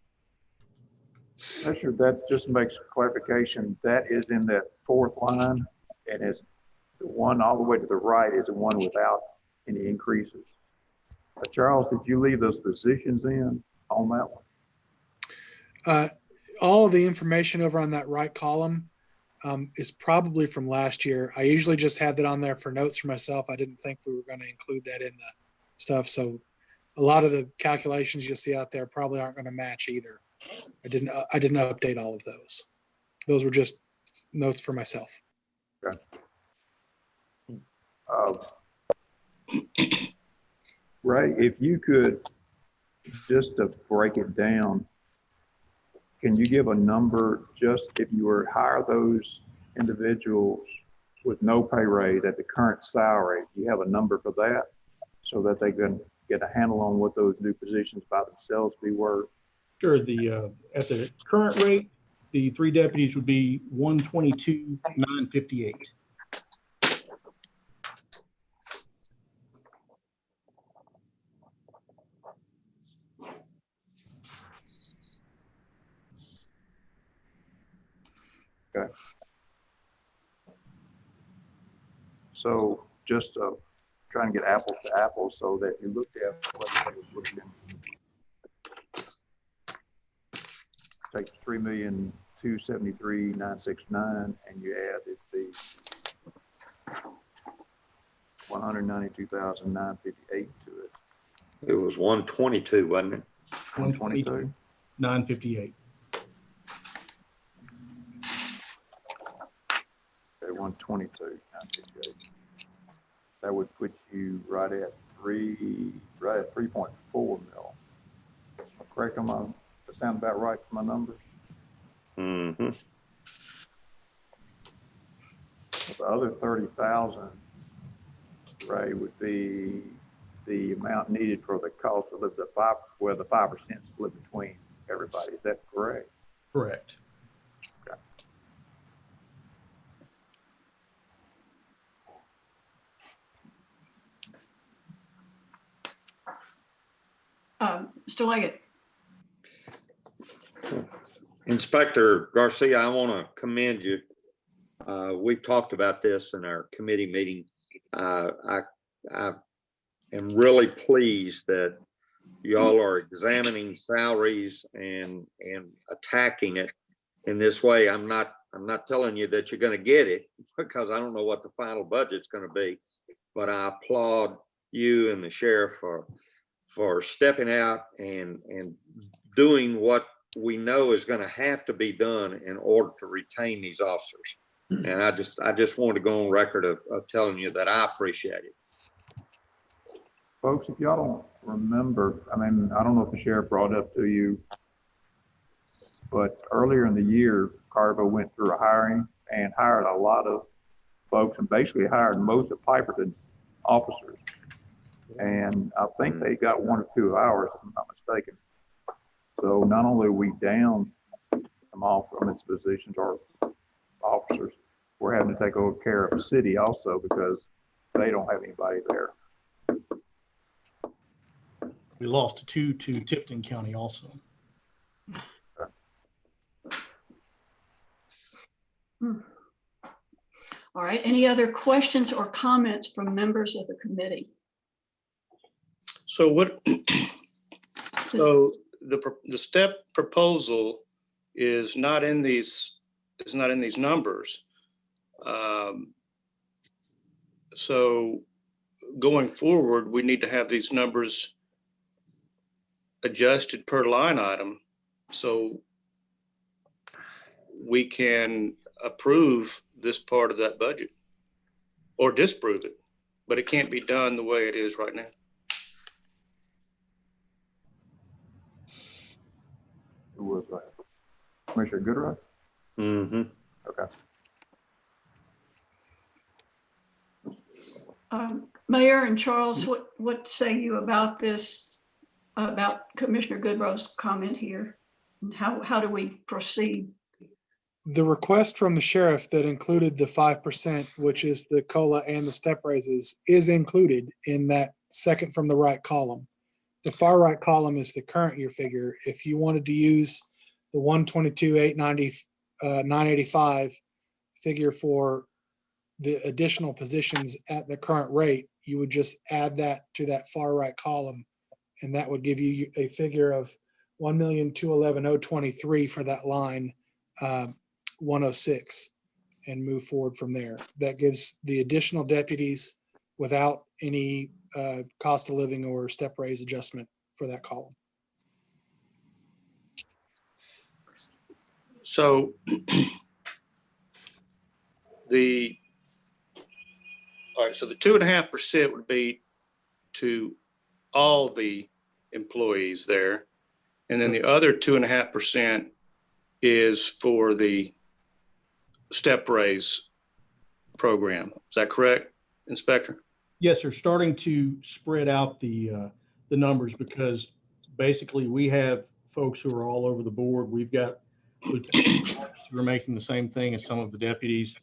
Sure, that just makes clarification. That is in that fourth line, and it's the one all the way to the right is the one without any increases. Charles, did you leave those positions in on that one? All of the information over on that right column is probably from last year. I usually just have that on there for notes for myself. I didn't think we were going to include that in the stuff. So a lot of the calculations you'll see out there probably aren't going to match either. I didn't update all of those. Those were just notes for myself. Okay. Ray, if you could, just to break it down, can you give a number just if you were to hire those individuals with no pay raise at the current salary? Do you have a number for that so that they can get a handle on what those new positions by themselves be worth? Sure. At the current rate, the 3 deputies would be $122,958. Okay. So just trying to get apples to apples, so that you looked at what they was looking at. Take 3,273,969 and you added the 192,958 to it. It was 122, wasn't it? 122. 958. Okay, 122, 958. That would put you right at 3.4 mil. Correct? That sound about right for my numbers? Mm-hmm. The other 30,000, Ray, would be the amount needed for the cost of the 5% split between everybody. Is that correct? Correct. Okay. Mr. Leggett. Inspector Garcia, I want to commend you. We've talked about this in our committee meeting. I am really pleased that y'all are examining salaries and attacking it in this way. I'm not telling you that you're going to get it, because I don't know what the final budget's going to be, but I applaud you and the sheriff for stepping out and doing what we know is going to have to be done in order to retain these officers. And I just wanted to go on record of telling you that I appreciate it. Folks, if y'all don't remember, I mean, I don't know if the sheriff brought it up to you, but earlier in the year, Collierville went through a hiring and hired a lot of folks, and basically hired most of Piperton's officers. And I think they got 1 or 2 hours, if I'm not mistaken. So not only are we down some off from its positions or officers, we're having to take over care of the city also, because they don't have anybody there. We lost 2 to Tipton County also. All right, any other questions or comments from members of the committee? So what, so the step proposal is not in these numbers. So going forward, we need to have these numbers adjusted per line item so we can approve this part of that budget or disapprove it, but it can't be done the way it is right now. Who was that? Commissioner Goodrow? Mm-hmm. Okay. Mayor and Charles, what say you about this, about Commissioner Goodrow's comment here? And how do we proceed? The request from the sheriff that included the 5%, which is the COLA and the step raises, is included in that second from the right column. The far right column is the current year figure. If you wanted to use the 122,890, 985 figure for the additional positions at the current rate, you would just add that to that far right column, and that would give you a figure of 1,211,023 for that line 106, and move forward from there. That gives the additional deputies without any cost of living or step raise adjustment for that column. So all right, so the 2.5% would be to all the employees there. And then the other 2.5% is for the step raise program. Is that correct, Inspector? Yes, sir. Starting to spread out the numbers, because basically we have folks who are all over the board. We've got lieutenants who are making the same thing as some of the deputies.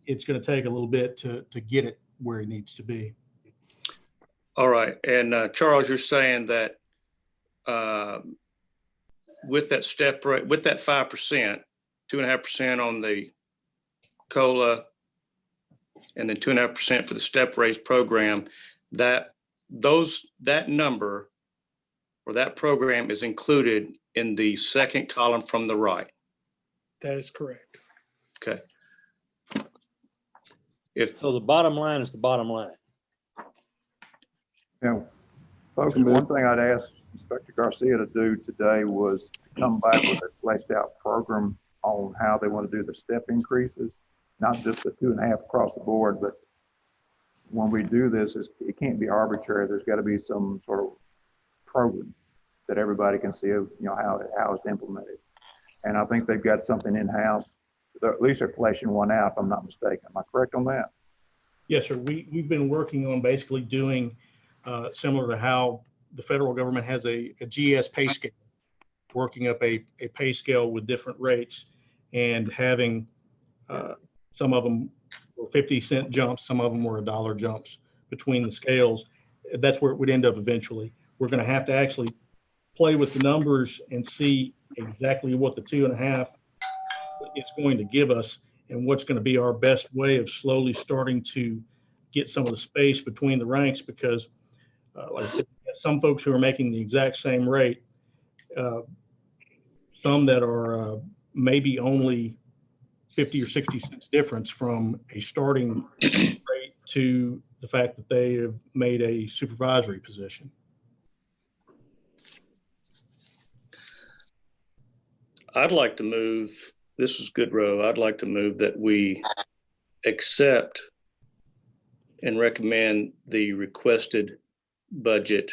It's going to take a little bit to get it where it needs to be. All right. And Charles, you're saying that with that step rate, with that 5%, 2.5% on the COLA, and then 2.5% for the step raise program, that number or that program is included in the second column from the right. That is correct. Okay. So the bottom line is the bottom line. Yeah, folks, one thing I'd ask Inspector Garcia to do today was to come back with a fleshed out program on how they want to do the step increases, not just the 2.5 across the board, but when we do this, it can't be arbitrary. There's got to be some sort of program that everybody can see, how it's implemented. And I think they've got something in-house. At least they're fleshing one out, if I'm not mistaken. Am I correct on that? Yes, sir. We've been working on basically doing similar to how the federal government has a GS pay scale, working up a pay scale with different rates and having some of them were 50-cent jumps, some of them were $1 jumps between the scales. That's where it would end up eventually. We're going to have to actually play with the numbers and see exactly what the 2.5 is going to give us and what's going to be our best way of slowly starting to get some of the space between the ranks, because like I said, some folks who are making the exact same rate, some that are maybe only 50 or 60 cents difference from a starting rate to the fact that they have made a supervisory position. I'd like to move, this is Goodrow, I'd like to move that we accept and recommend the requested budget,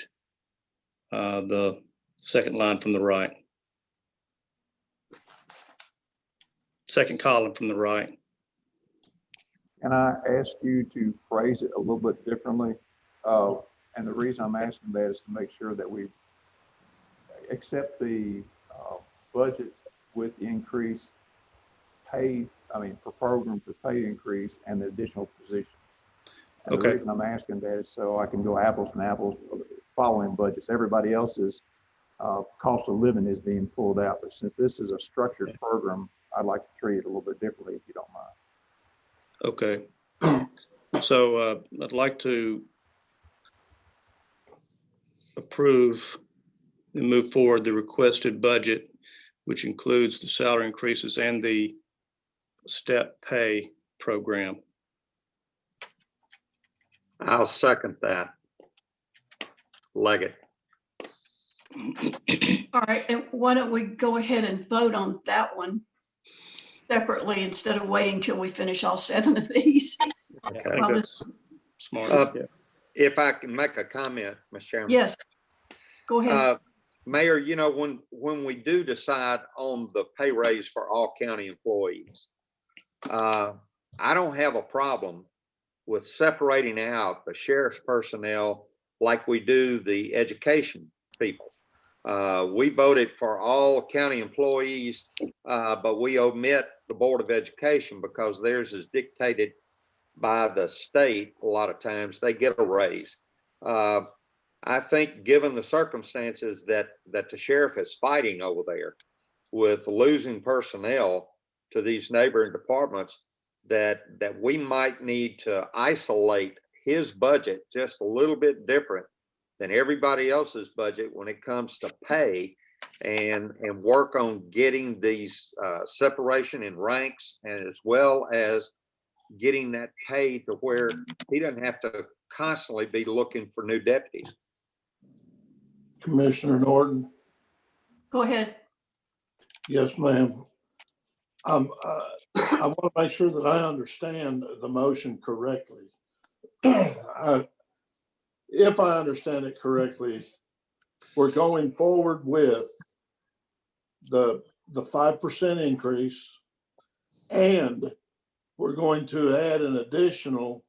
the second line from the right. Second column from the right. Can I ask you to phrase it a little bit differently? And the reason I'm asking that is to make sure that we accept the budget with the increased pay, per program for pay increase and the additional position. And Okay. The reason I'm asking that is so I can go apples and apples following budgets. Everybody else's cost of living is being pulled out, but since this is a structured program, I'd like to treat it a little bit differently if you don't mind. Okay. So I'd like to approve and move forward the requested budget, which includes the salary increases and the step pay program. I'll second that. Leggett. All right, and why don't we go ahead and vote on that one separately instead of waiting till we finish all 7 of these? I think Well, that's smart. Yeah. If I can make a comment, Mr. Chairman. Yes, go ahead. Mayor, you know, when we do decide on the pay raise for all county employees, I don't have a problem with separating out the sheriff's personnel like we do the education people. We voted for all county employees, but we omit the Board of Education because theirs is dictated by the state. A lot of times they get a raise. I think given the circumstances that the sheriff is fighting over there with losing personnel to these neighboring departments, that we might need to isolate his budget just a little bit different than everybody else's budget when it comes to pay, and work on getting these separation in ranks, and as well as getting that pay to where he doesn't have to constantly be looking for new deputies. Commissioner Norton. Go ahead. Yes, ma'am. I want to make sure that I understand the motion correctly. If I understand it correctly, we're going forward with the 5% increase, and we're going to add an additional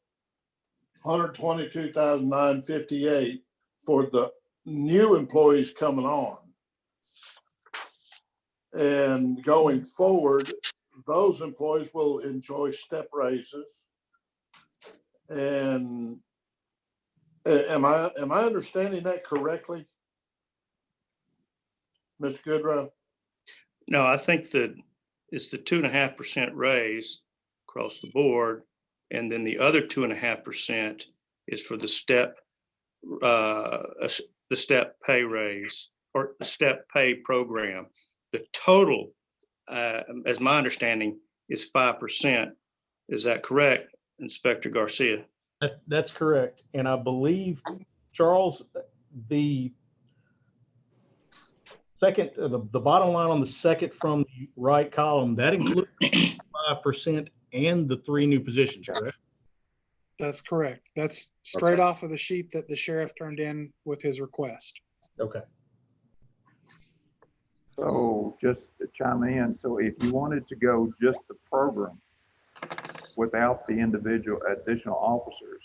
$122,958 for the new employees coming on. And going forward, those employees will enjoy step raises. And am I understanding that correctly, Ms. Goodrow? No, I think that it's the 2.5% raise across the board. And then the other 2.5% is for the step pay raise or the step pay program. The total, as my understanding, is 5%. Is that correct, Inspector Garcia? That's correct. And I believe, Charles, the second, the bottom line on the second from the right column, that includes 5% and the 3 new positions, correct? That's correct. That's straight off of the sheet that the sheriff turned in with his request. Okay. So just to chime in, so if you wanted to go just the program without the individual additional officers,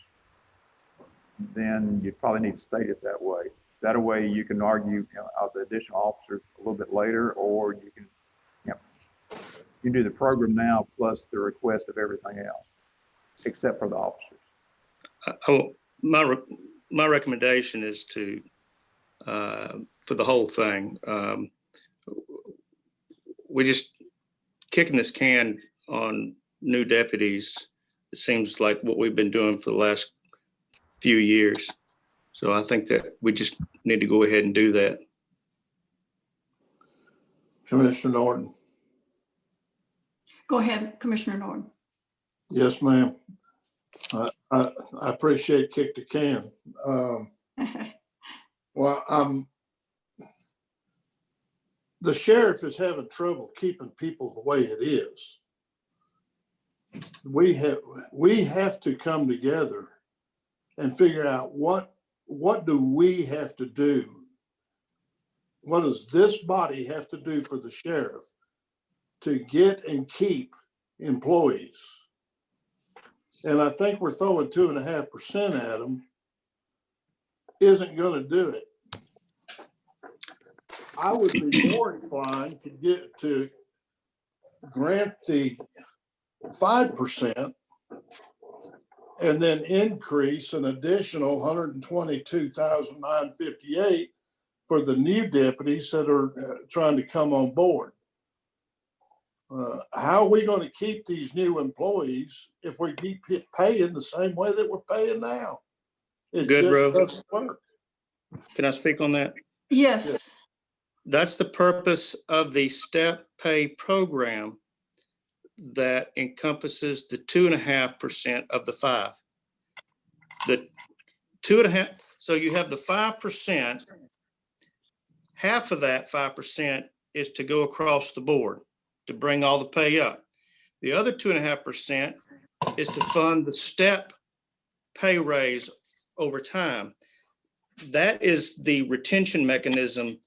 then you probably need to state it that way. That way you can argue, the additional officers a little bit later, or you can, you do the program now plus the request of everything else, except for the officers. My recommendation is to, for the whole thing, we just kicking this can on new deputies. It seems like what we've been doing for the last few years. So I think that we just need to go ahead and do that. Commissioner Norton. Go ahead, Commissioner Norton. Yes, ma'am. I appreciate kick the can. Well, the sheriff is having trouble keeping people the way it is. We have to come together and figure out what do we have to do? What does this body have to do for the sheriff to get and keep employees? And I think we're throwing 2.5% at them isn't going to do it. I would be more inclined to grant the 5% and then increase an additional $122,958 for the new deputies that are trying to come on board. How are we going to keep these new employees if we keep paying the same way that we're paying now? It Good, just bro. doesn't work. Can I speak on that? Yes. That's the purpose of the step pay program that encompasses the 2.5% of the 5. The 2.5, so you have the 5%, half of that 5% is to go across the board to bring all the pay up. The other 2.5% is to fund the step pay raise over time. That is the retention mechanism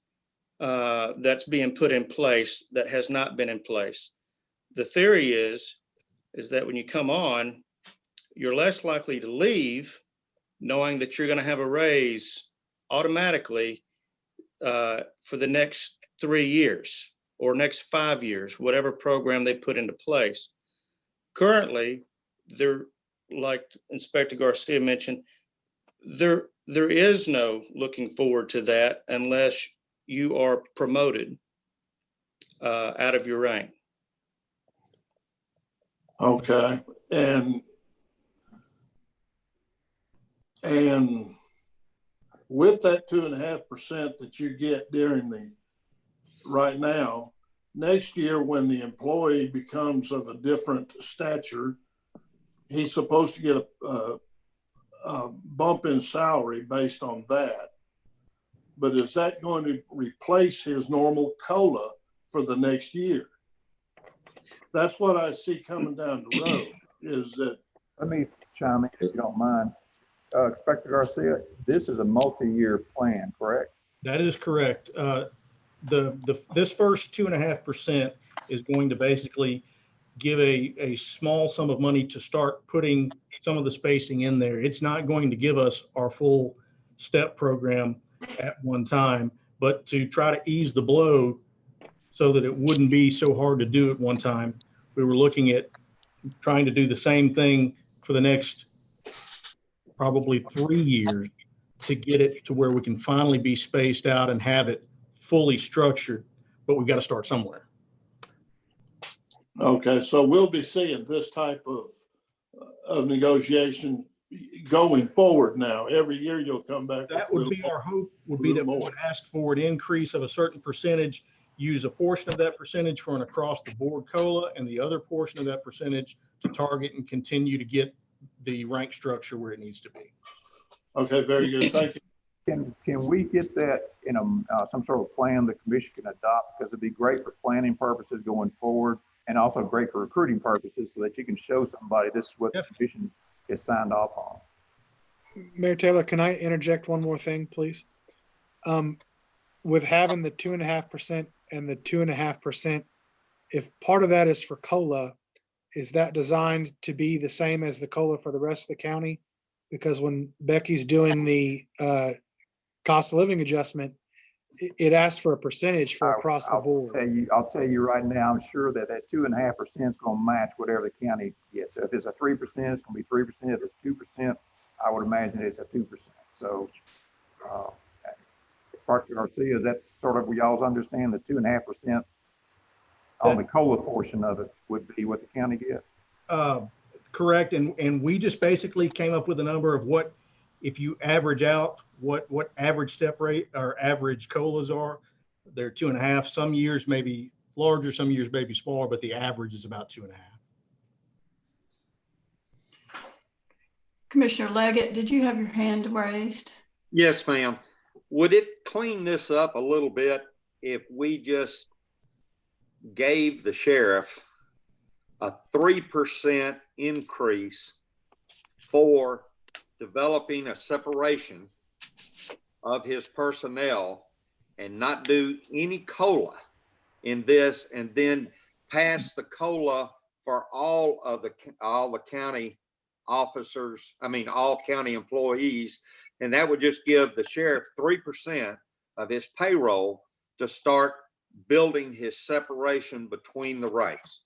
that's being put in place that has not been in place. The theory is that when you come on, you're less likely to leave knowing that you're going to have a raise automatically for the next 3 years or next 5 years, whatever program they put into place. Currently, they're, like Inspector Garcia mentioned, there is no looking forward to that unless you are promoted out of your rank. Okay. And with that 2.5% that you get during right now, next year when the employee becomes of a different stature, he's supposed to get a bump in salary based on that. But is that going to replace his normal COLA for the next year? That's what I see coming down the road, is that. Let me chime in if you don't mind. Inspector Garcia, this is a multi-year plan, correct? That is correct. This first 2.5% is going to basically give a small sum of money to start putting some of the spacing in there. It's not going to give us our full step program at one time, but to try to ease the blow so that it wouldn't be so hard to do at one time, we were looking at trying to do the same thing for the next probably 3 years to get it to where we can finally be spaced out and have it fully structured, but we've got to start somewhere. Okay, so we'll be seeing this type of negotiation going forward now. Every year you'll come back. That would be our hope, would be that we would ask for an increase of a certain percentage, use a portion of that percentage for an across the board COLA and the other portion of that percentage to target and continue to get the rank structure where it needs to be. Okay, very good. Thank you. Can we get that in some sort of plan the commission can adopt? Because it'd be great for planning purposes going forward and also great for recruiting purposes so that you can show somebody this is what the commission is signed off on. Mayor Taylor, can I interject one more thing, please? With having the 2.5% and the 2.5%, if part of that is for COLA, is that designed to be the same as the COLA for the rest of the county? Because when Becky's doing the cost of living adjustment, it asks for a percentage for across the board. I'll tell you right now, I'm sure that 2.5% is going to match whatever the county gets. So if it's a 3%, it's going to be 3%. If it's 2%, I would imagine it's a 2%. So Inspector Garcia, is that sort of, we all understand the 2.5% on the COLA portion of it would be what the county gets? Correct. And we just basically came up with a number of what, if you average out what average step rate or average COLAs are, they're 2.5. Some years maybe larger, some years maybe smaller, but the average is about 2.5. Commissioner Leggett, did you have your hand raised? Yes, ma'am. Would it clean this up a little bit if we just gave the sheriff a 3% increase for developing a separation of his personnel and not do any COLA in this, and then pass the COLA for all the county officers, all county employees, and that would just give the sheriff 3% of his payroll to start building his separation between the ranks.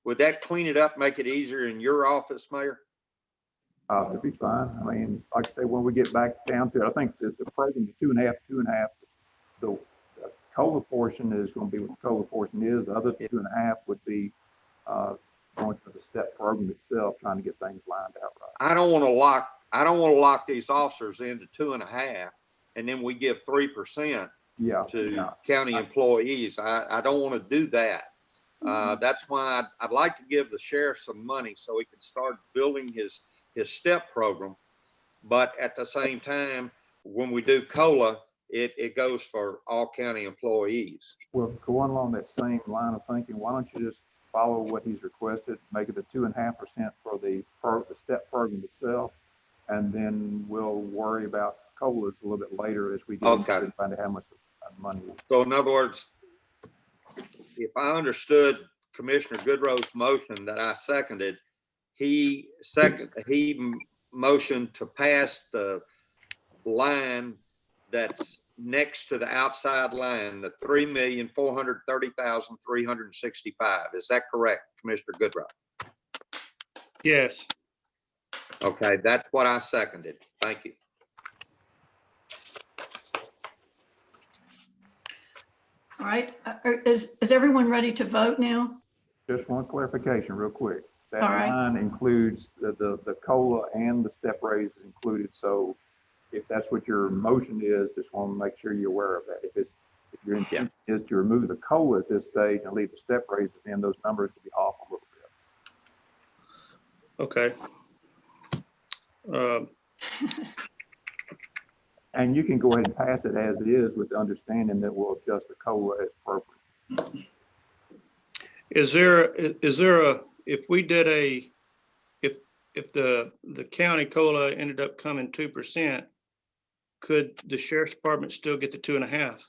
Would that clean it up, make it easier in your office, Mayor? It'd be fine. like I say, when we get back down to it, I think the program, the 2.5, the COLA portion is going to be what the COLA portion is. The other 2.5 would be going to the step program itself, trying to get things lined out right. I don't want to lock these officers into 2.5, and then we give 3% to county employees. I don't want to do that. That's why I'd like to give the sheriff some money so he can start building his step program. But at the same time, when we do COLA, it goes for all county employees. Well, going along that same line of thinking, why don't you just follow what he's requested, make it a 2.5% for the step program itself, and then we'll worry about COLAs a little bit later as we get and find out how much money is. So in other words, if I understood Commissioner Goodrow's motion that I seconded, he motioned to pass the line that's next to the outside line, the 3,430,365. Is that correct, Commissioner Goodrow? Yes. Okay, that's what I seconded. Thank you. All right, is everyone ready to vote now? Just one clarification real quick. That All right. line includes the COLA and the step raise is included. So if that's what your motion is, just want to make sure you're aware of that. If your intent is to remove the COLA at this stage and leave the step raises in, those numbers will be off a little bit. Okay. And you can go ahead and pass it as is with the understanding that we'll adjust the COLA as appropriate. Is there if we did if the county COLA ended up coming 2%, could the sheriff's department still get the 2.5?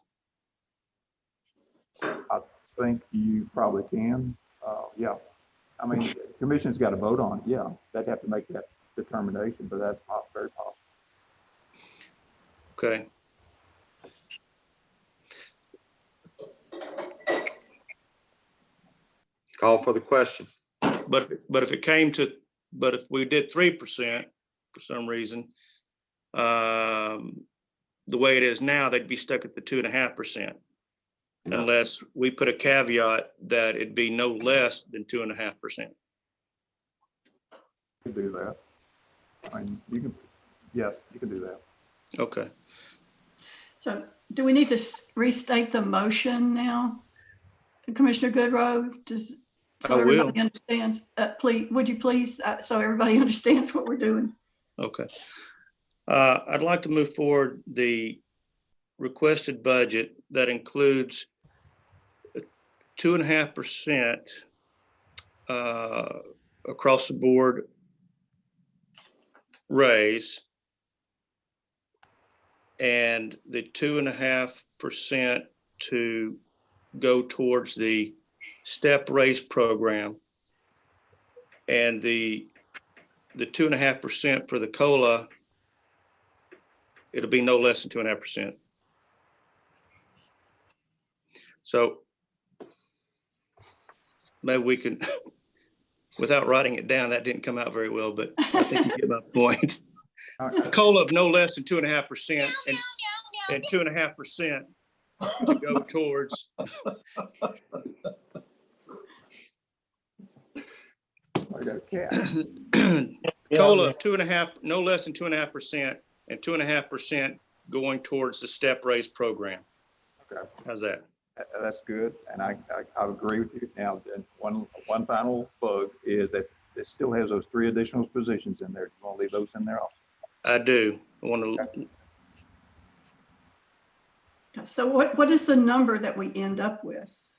I think you probably can. Yeah. I mean, the commission's got to vote on it. Yeah, they'd have to make that determination, but that's very possible. Okay. Call for the question. But if we did 3% for some reason, the way it is now, they'd be stuck at the 2.5%. Unless we put a caveat that it'd be no less than 2.5%. You can do that. I mean, yes, you can do that. Okay. So do we need to restate the motion now? Commissioner Goodrow, so everybody understands, please, would you please, so everybody understands what we're doing? Okay. I'd like to move forward the requested budget that includes 2.5% across the board raise, and the 2.5% to go towards the step raise program, and the 2.5% for the COLA, it'll be no less than 2.5%. So maybe we can, without writing it down, that didn't come out very well, but I think you get my point. A COLA of no less than 2.5% and 2.5% to go towards. COLA of 2.5, no less than 2.5%, and 2.5% going towards the step raise program. Okay. How's that? That's good, and I agree with you. Now, one final bug is that it still has those 3 additional positions in there. You want to leave those in there also? I do. I want to. Okay. So what is the number that we end up with?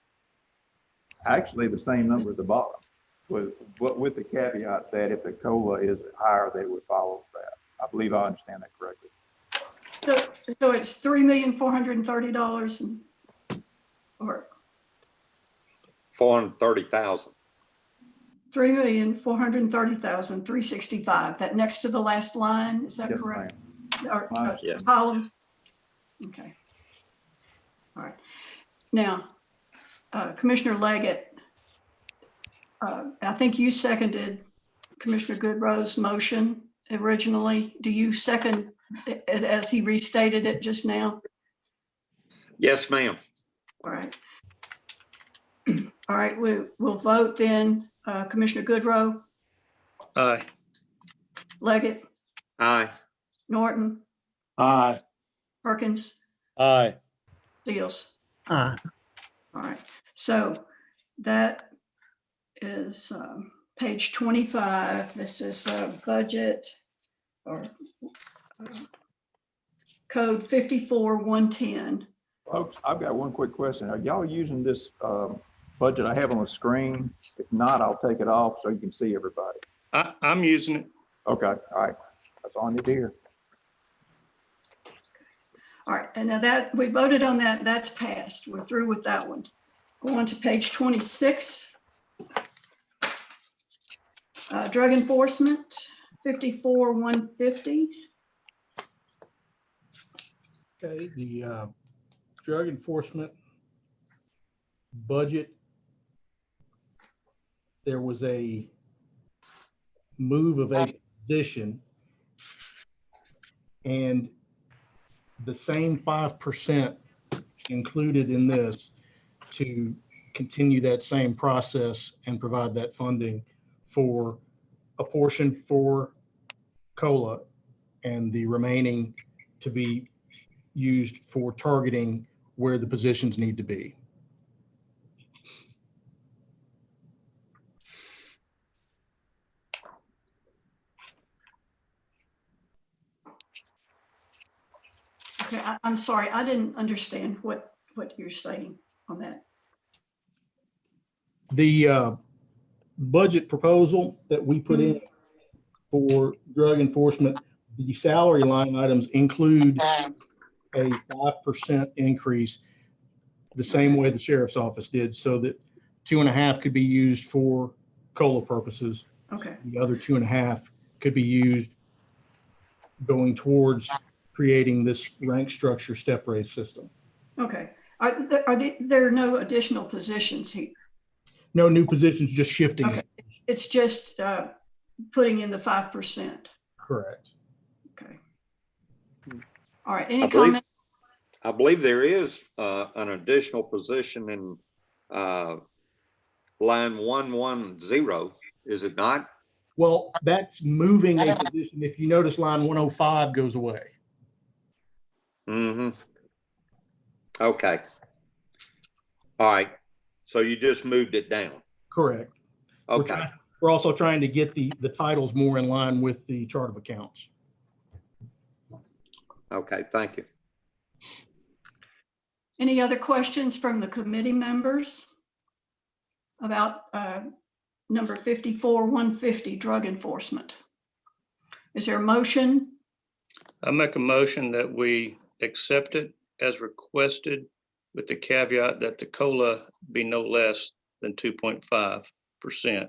Actually, the same number at the bottom, with the caveat that if the COLA is higher, they would follow that. I believe I understand that correctly. So it's $3,430 or $430,000. $3,430,365. That next to the last line, is that correct? Or Yeah. column? Okay. All right. Now, Commissioner Leggett, I think you seconded Commissioner Goodrow's motion originally. Do you second it as he restated it just now? Yes, ma'am. All right. All right, we'll vote then. Commissioner Goodrow, Aye. Leggett, Aye. Norton, Aye. Perkins, Aye. Seals. Aye. All right, so that is page 25. This is budget or code 54-110. Folks, I've got one quick question. Are y'all using this budget I have on the screen? If not, I'll take it off so you can see everybody. I'm using it. Okay, all right. That's all I need to hear. All right, and now that we voted on that, that's passed. We're through with that one. Go on to page 26. Drug enforcement, 54-150. Okay, the drug enforcement budget, there was a move of a position, and the same 5% included in this to continue that same process and provide that funding for a portion for COLA and the remaining to be used for targeting where the positions need to be. Okay, I'm sorry, I didn't understand what you're saying on that. The budget proposal that we put in for drug enforcement, the salary line items include a 5% increase, the same way the sheriff's office did, so that 2.5 could be used for COLA purposes. Okay. The other 2.5 could be used going towards creating this rank structure step raise system. Okay. There are no additional positions here? No new positions, just shifting. Okay. It's just putting in the 5%. Correct. Okay. All right. Any comment? I believe there is an additional position in line 110, is it not? Well, that's moving a position. If you notice, line 105 goes away. Mm-hmm. Okay. All right. So you just moved it down. Correct. Okay. We're also trying to get the titles more in line with the chart of accounts. Okay, thank you. Any other questions from the committee members about number 54-150, drug enforcement? Is there a motion? I make a motion that we accept it as requested with the caveat that the COLA be no less than 2.5%.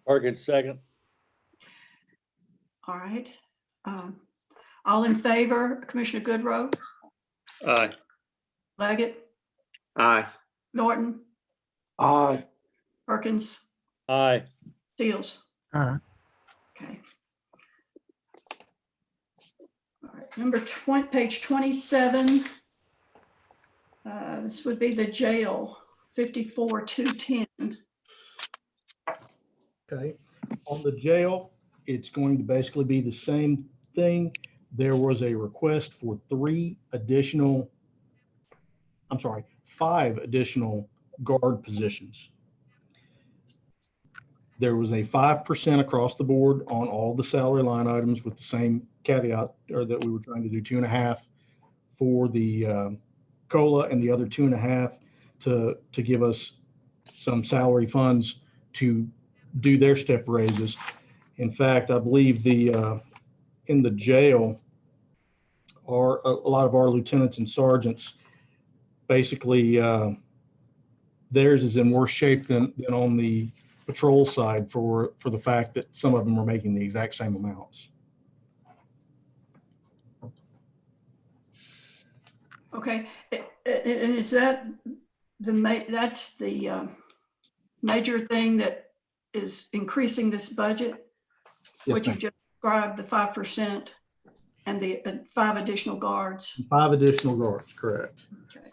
Perkins, second. All right. All in favor, Commissioner Goodrow, Aye. Leggett, Aye. Norton, Aye. Perkins, Aye. Seals. Aye. Okay. All right, number 20, page 27. This would be the jail, 54-210. Okay. On the jail, it's going to basically be the same thing. There was a request for 5 additional guard positions. There was a 5% across the board on all the salary line items with the same caveat, or that we were trying to do 2.5 for the COLA and the other 2.5 to give us some salary funds to do their step raises. In fact, I believe in the jail are a lot of our lieutenants and sergeants. Basically, theirs is in worse shape than on the patrol side for the fact that some of them are making the exact same amounts. Okay, and is that that's the major thing that is increasing this budget? Yes, what you ma'am. just described, the 5% and the 5 additional guards? 5 additional guards, correct. Okay.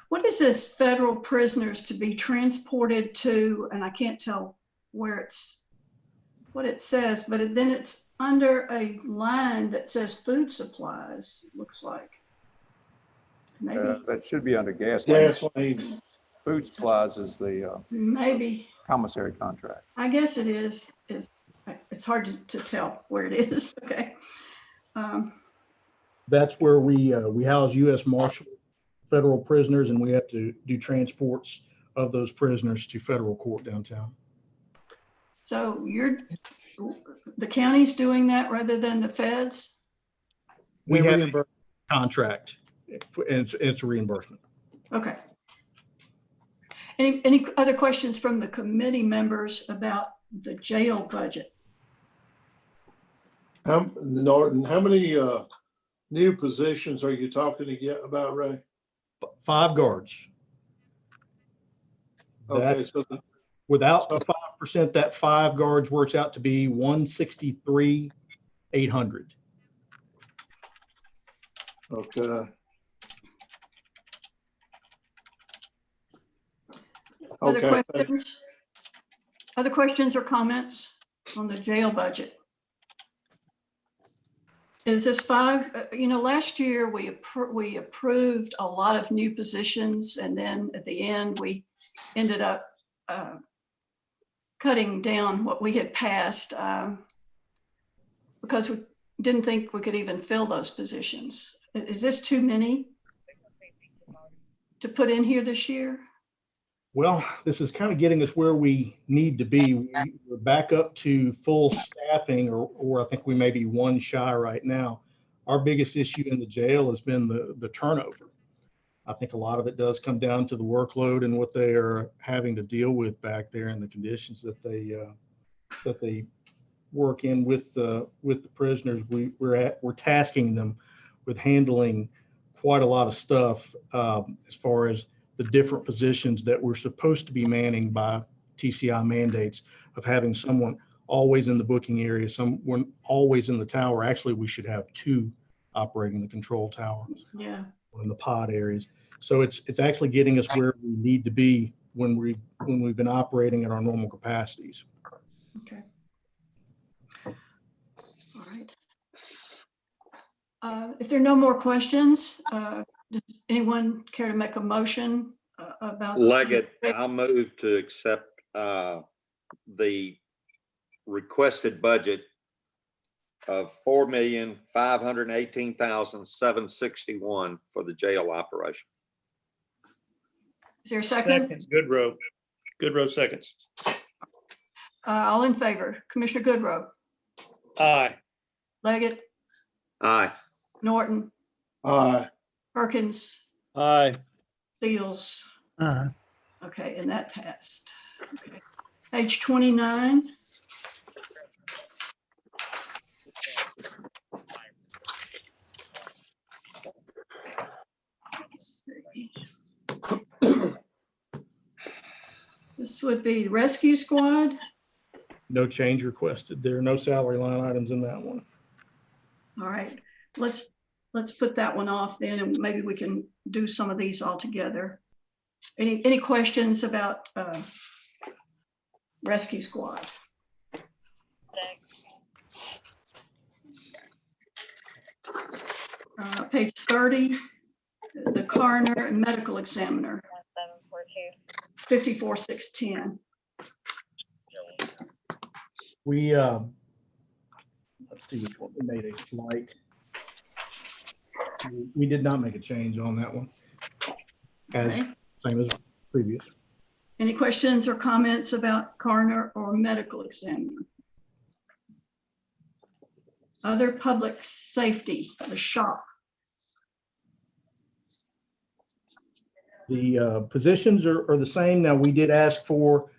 What is this federal prisoners to be transported to? And I can't tell where what it says, but then it's under a line that says food supplies, looks like. Maybe, That should be under gasoline. Gasoline. Food supplies is the maybe. commissary contract. I guess it is. It's hard to tell where it is. Okay. That's where we house U.S. Marshal federal prisoners, and we have to do transports of those prisoners to federal court downtown. So the county's doing that rather than the feds? We have a contract, and it's a reimbursement. Okay. Any other questions from the committee members about the jail budget? Norton, how many new positions are you talking about, Ray? 5 guards. Okay, That, without the 5%, that 5 guards works out to be 163,800. Okay. Other questions? Other questions or comments on the jail budget? Is this 5? Last year we approved a lot of new positions, and then at the end we ended up cutting down what we had passed because we didn't think we could even fill those positions. Is this too many to put in here this year? Well, this is kind of getting us where we need to be. We're back up to full staffing, or I think we may be 1 shy right now. Our biggest issue in the jail has been the turnover. I think a lot of it does come down to the workload and what they are having to deal with back there and the conditions that they work in with the prisoners. We're tasking them with handling quite a lot of stuff as far as the different positions that we're supposed to be manning by TCI mandates of having someone always in the booking area, someone always in the tower. Actually, we should have 2 operating the control tower. Yeah. In the pod areas. So it's actually getting us where we need to be when we've been operating at our normal capacities. Okay. All right. If there are no more questions, does anyone care to make a motion about? Leggett, I'll move to accept the requested budget of $4,518,761 for the jail operation. Is there a second? Goodrow seconds. All in favor? Commissioner Goodrow, Aye. Leggett, Aye. Norton, Aye. Perkins, Aye. Seals. Aye. Okay, and that passed. Okay. Page 29. Let's see. This would be rescue squad. No change requested. There are no salary line items in that one. All right, let's put that one off then, and maybe we can do some of these all together. Any questions about rescue squad? Page 30, the coroner and medical examiner. 54,610. We let's see which one we made a slight. We did not make a change on that one. Same as previous. Any questions or comments about coroner or medical examiner? Other public safety, the shop. The positions are the same. Now, we did ask for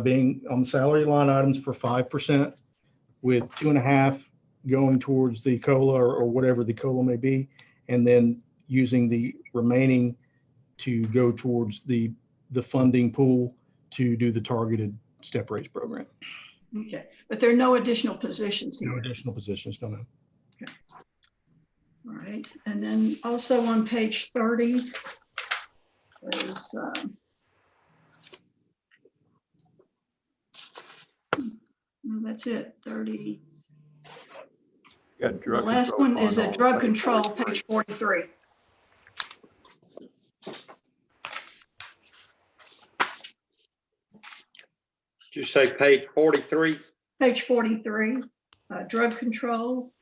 being on the salary line items for 5%, with 2.5 going towards the COLA or whatever the COLA may be, and then using the remaining to go towards the funding pool to do the targeted step raise program. Okay, but there are no additional positions here. No additional positions, no, ma'am. Okay. All right, and then also on page 30, is, no, that's it, 30. Got The drug last control one is fund a on drug page control, 43. page 43. Did you say page 43? Page 43, drug control.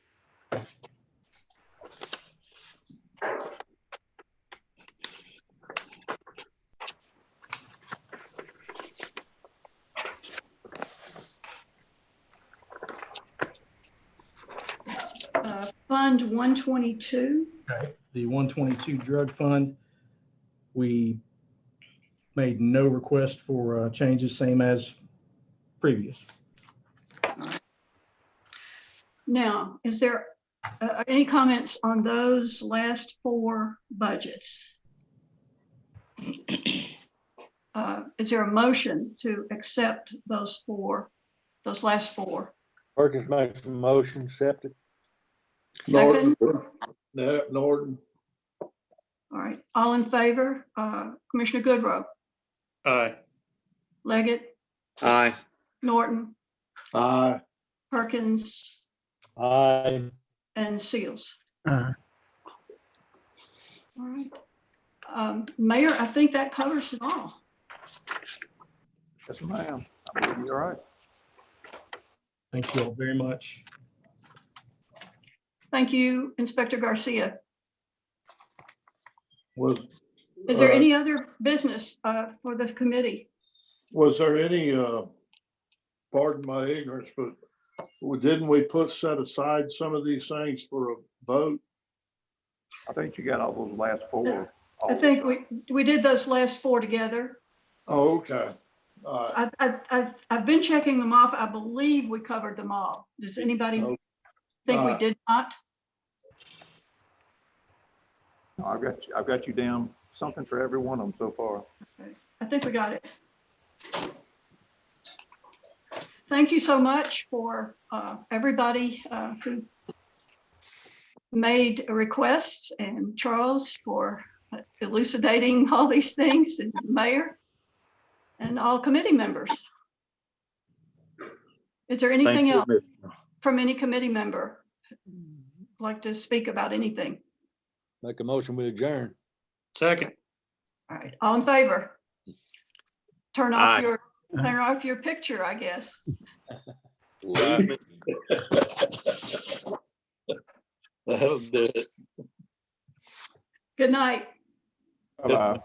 Fund 122. Okay, the 122 drug fund, we made no request for changes, same as previous. Now, is there any comments on those last four budgets? Is there a motion to accept those last four? Perkins makes a motion, accepted. Second? Norton. All right, all in favor? Commissioner Goodrow, Aye. Leggett, Aye. Norton, Aye. Perkins, Aye. and Seals. All right. Mayor, I think that covers it all. Yes, ma'am. I believe you're right. Thank you all very much. Thank you, Inspector Garcia. Is Was there any other business for the committee? there any, pardon my ignorance, but didn't we set aside some of these things for a vote? I think you got all those last four. I think we did those last four together. Oh, okay. I've been checking them off. I believe we covered them all. Does anybody think we did not? No, I've got you down something for every one of them so far. Okay. I think we got it. Thank you so much for everybody who made requests, and Charles for elucidating all these things, and Mayor, and all committee members. Is there anything else from any committee member like to speak about anything? Make a motion, we adjourn. Second. All right, all in favor? Turn off Aye. turn off your picture, I guess. That'll do it. Good night. Bye-bye.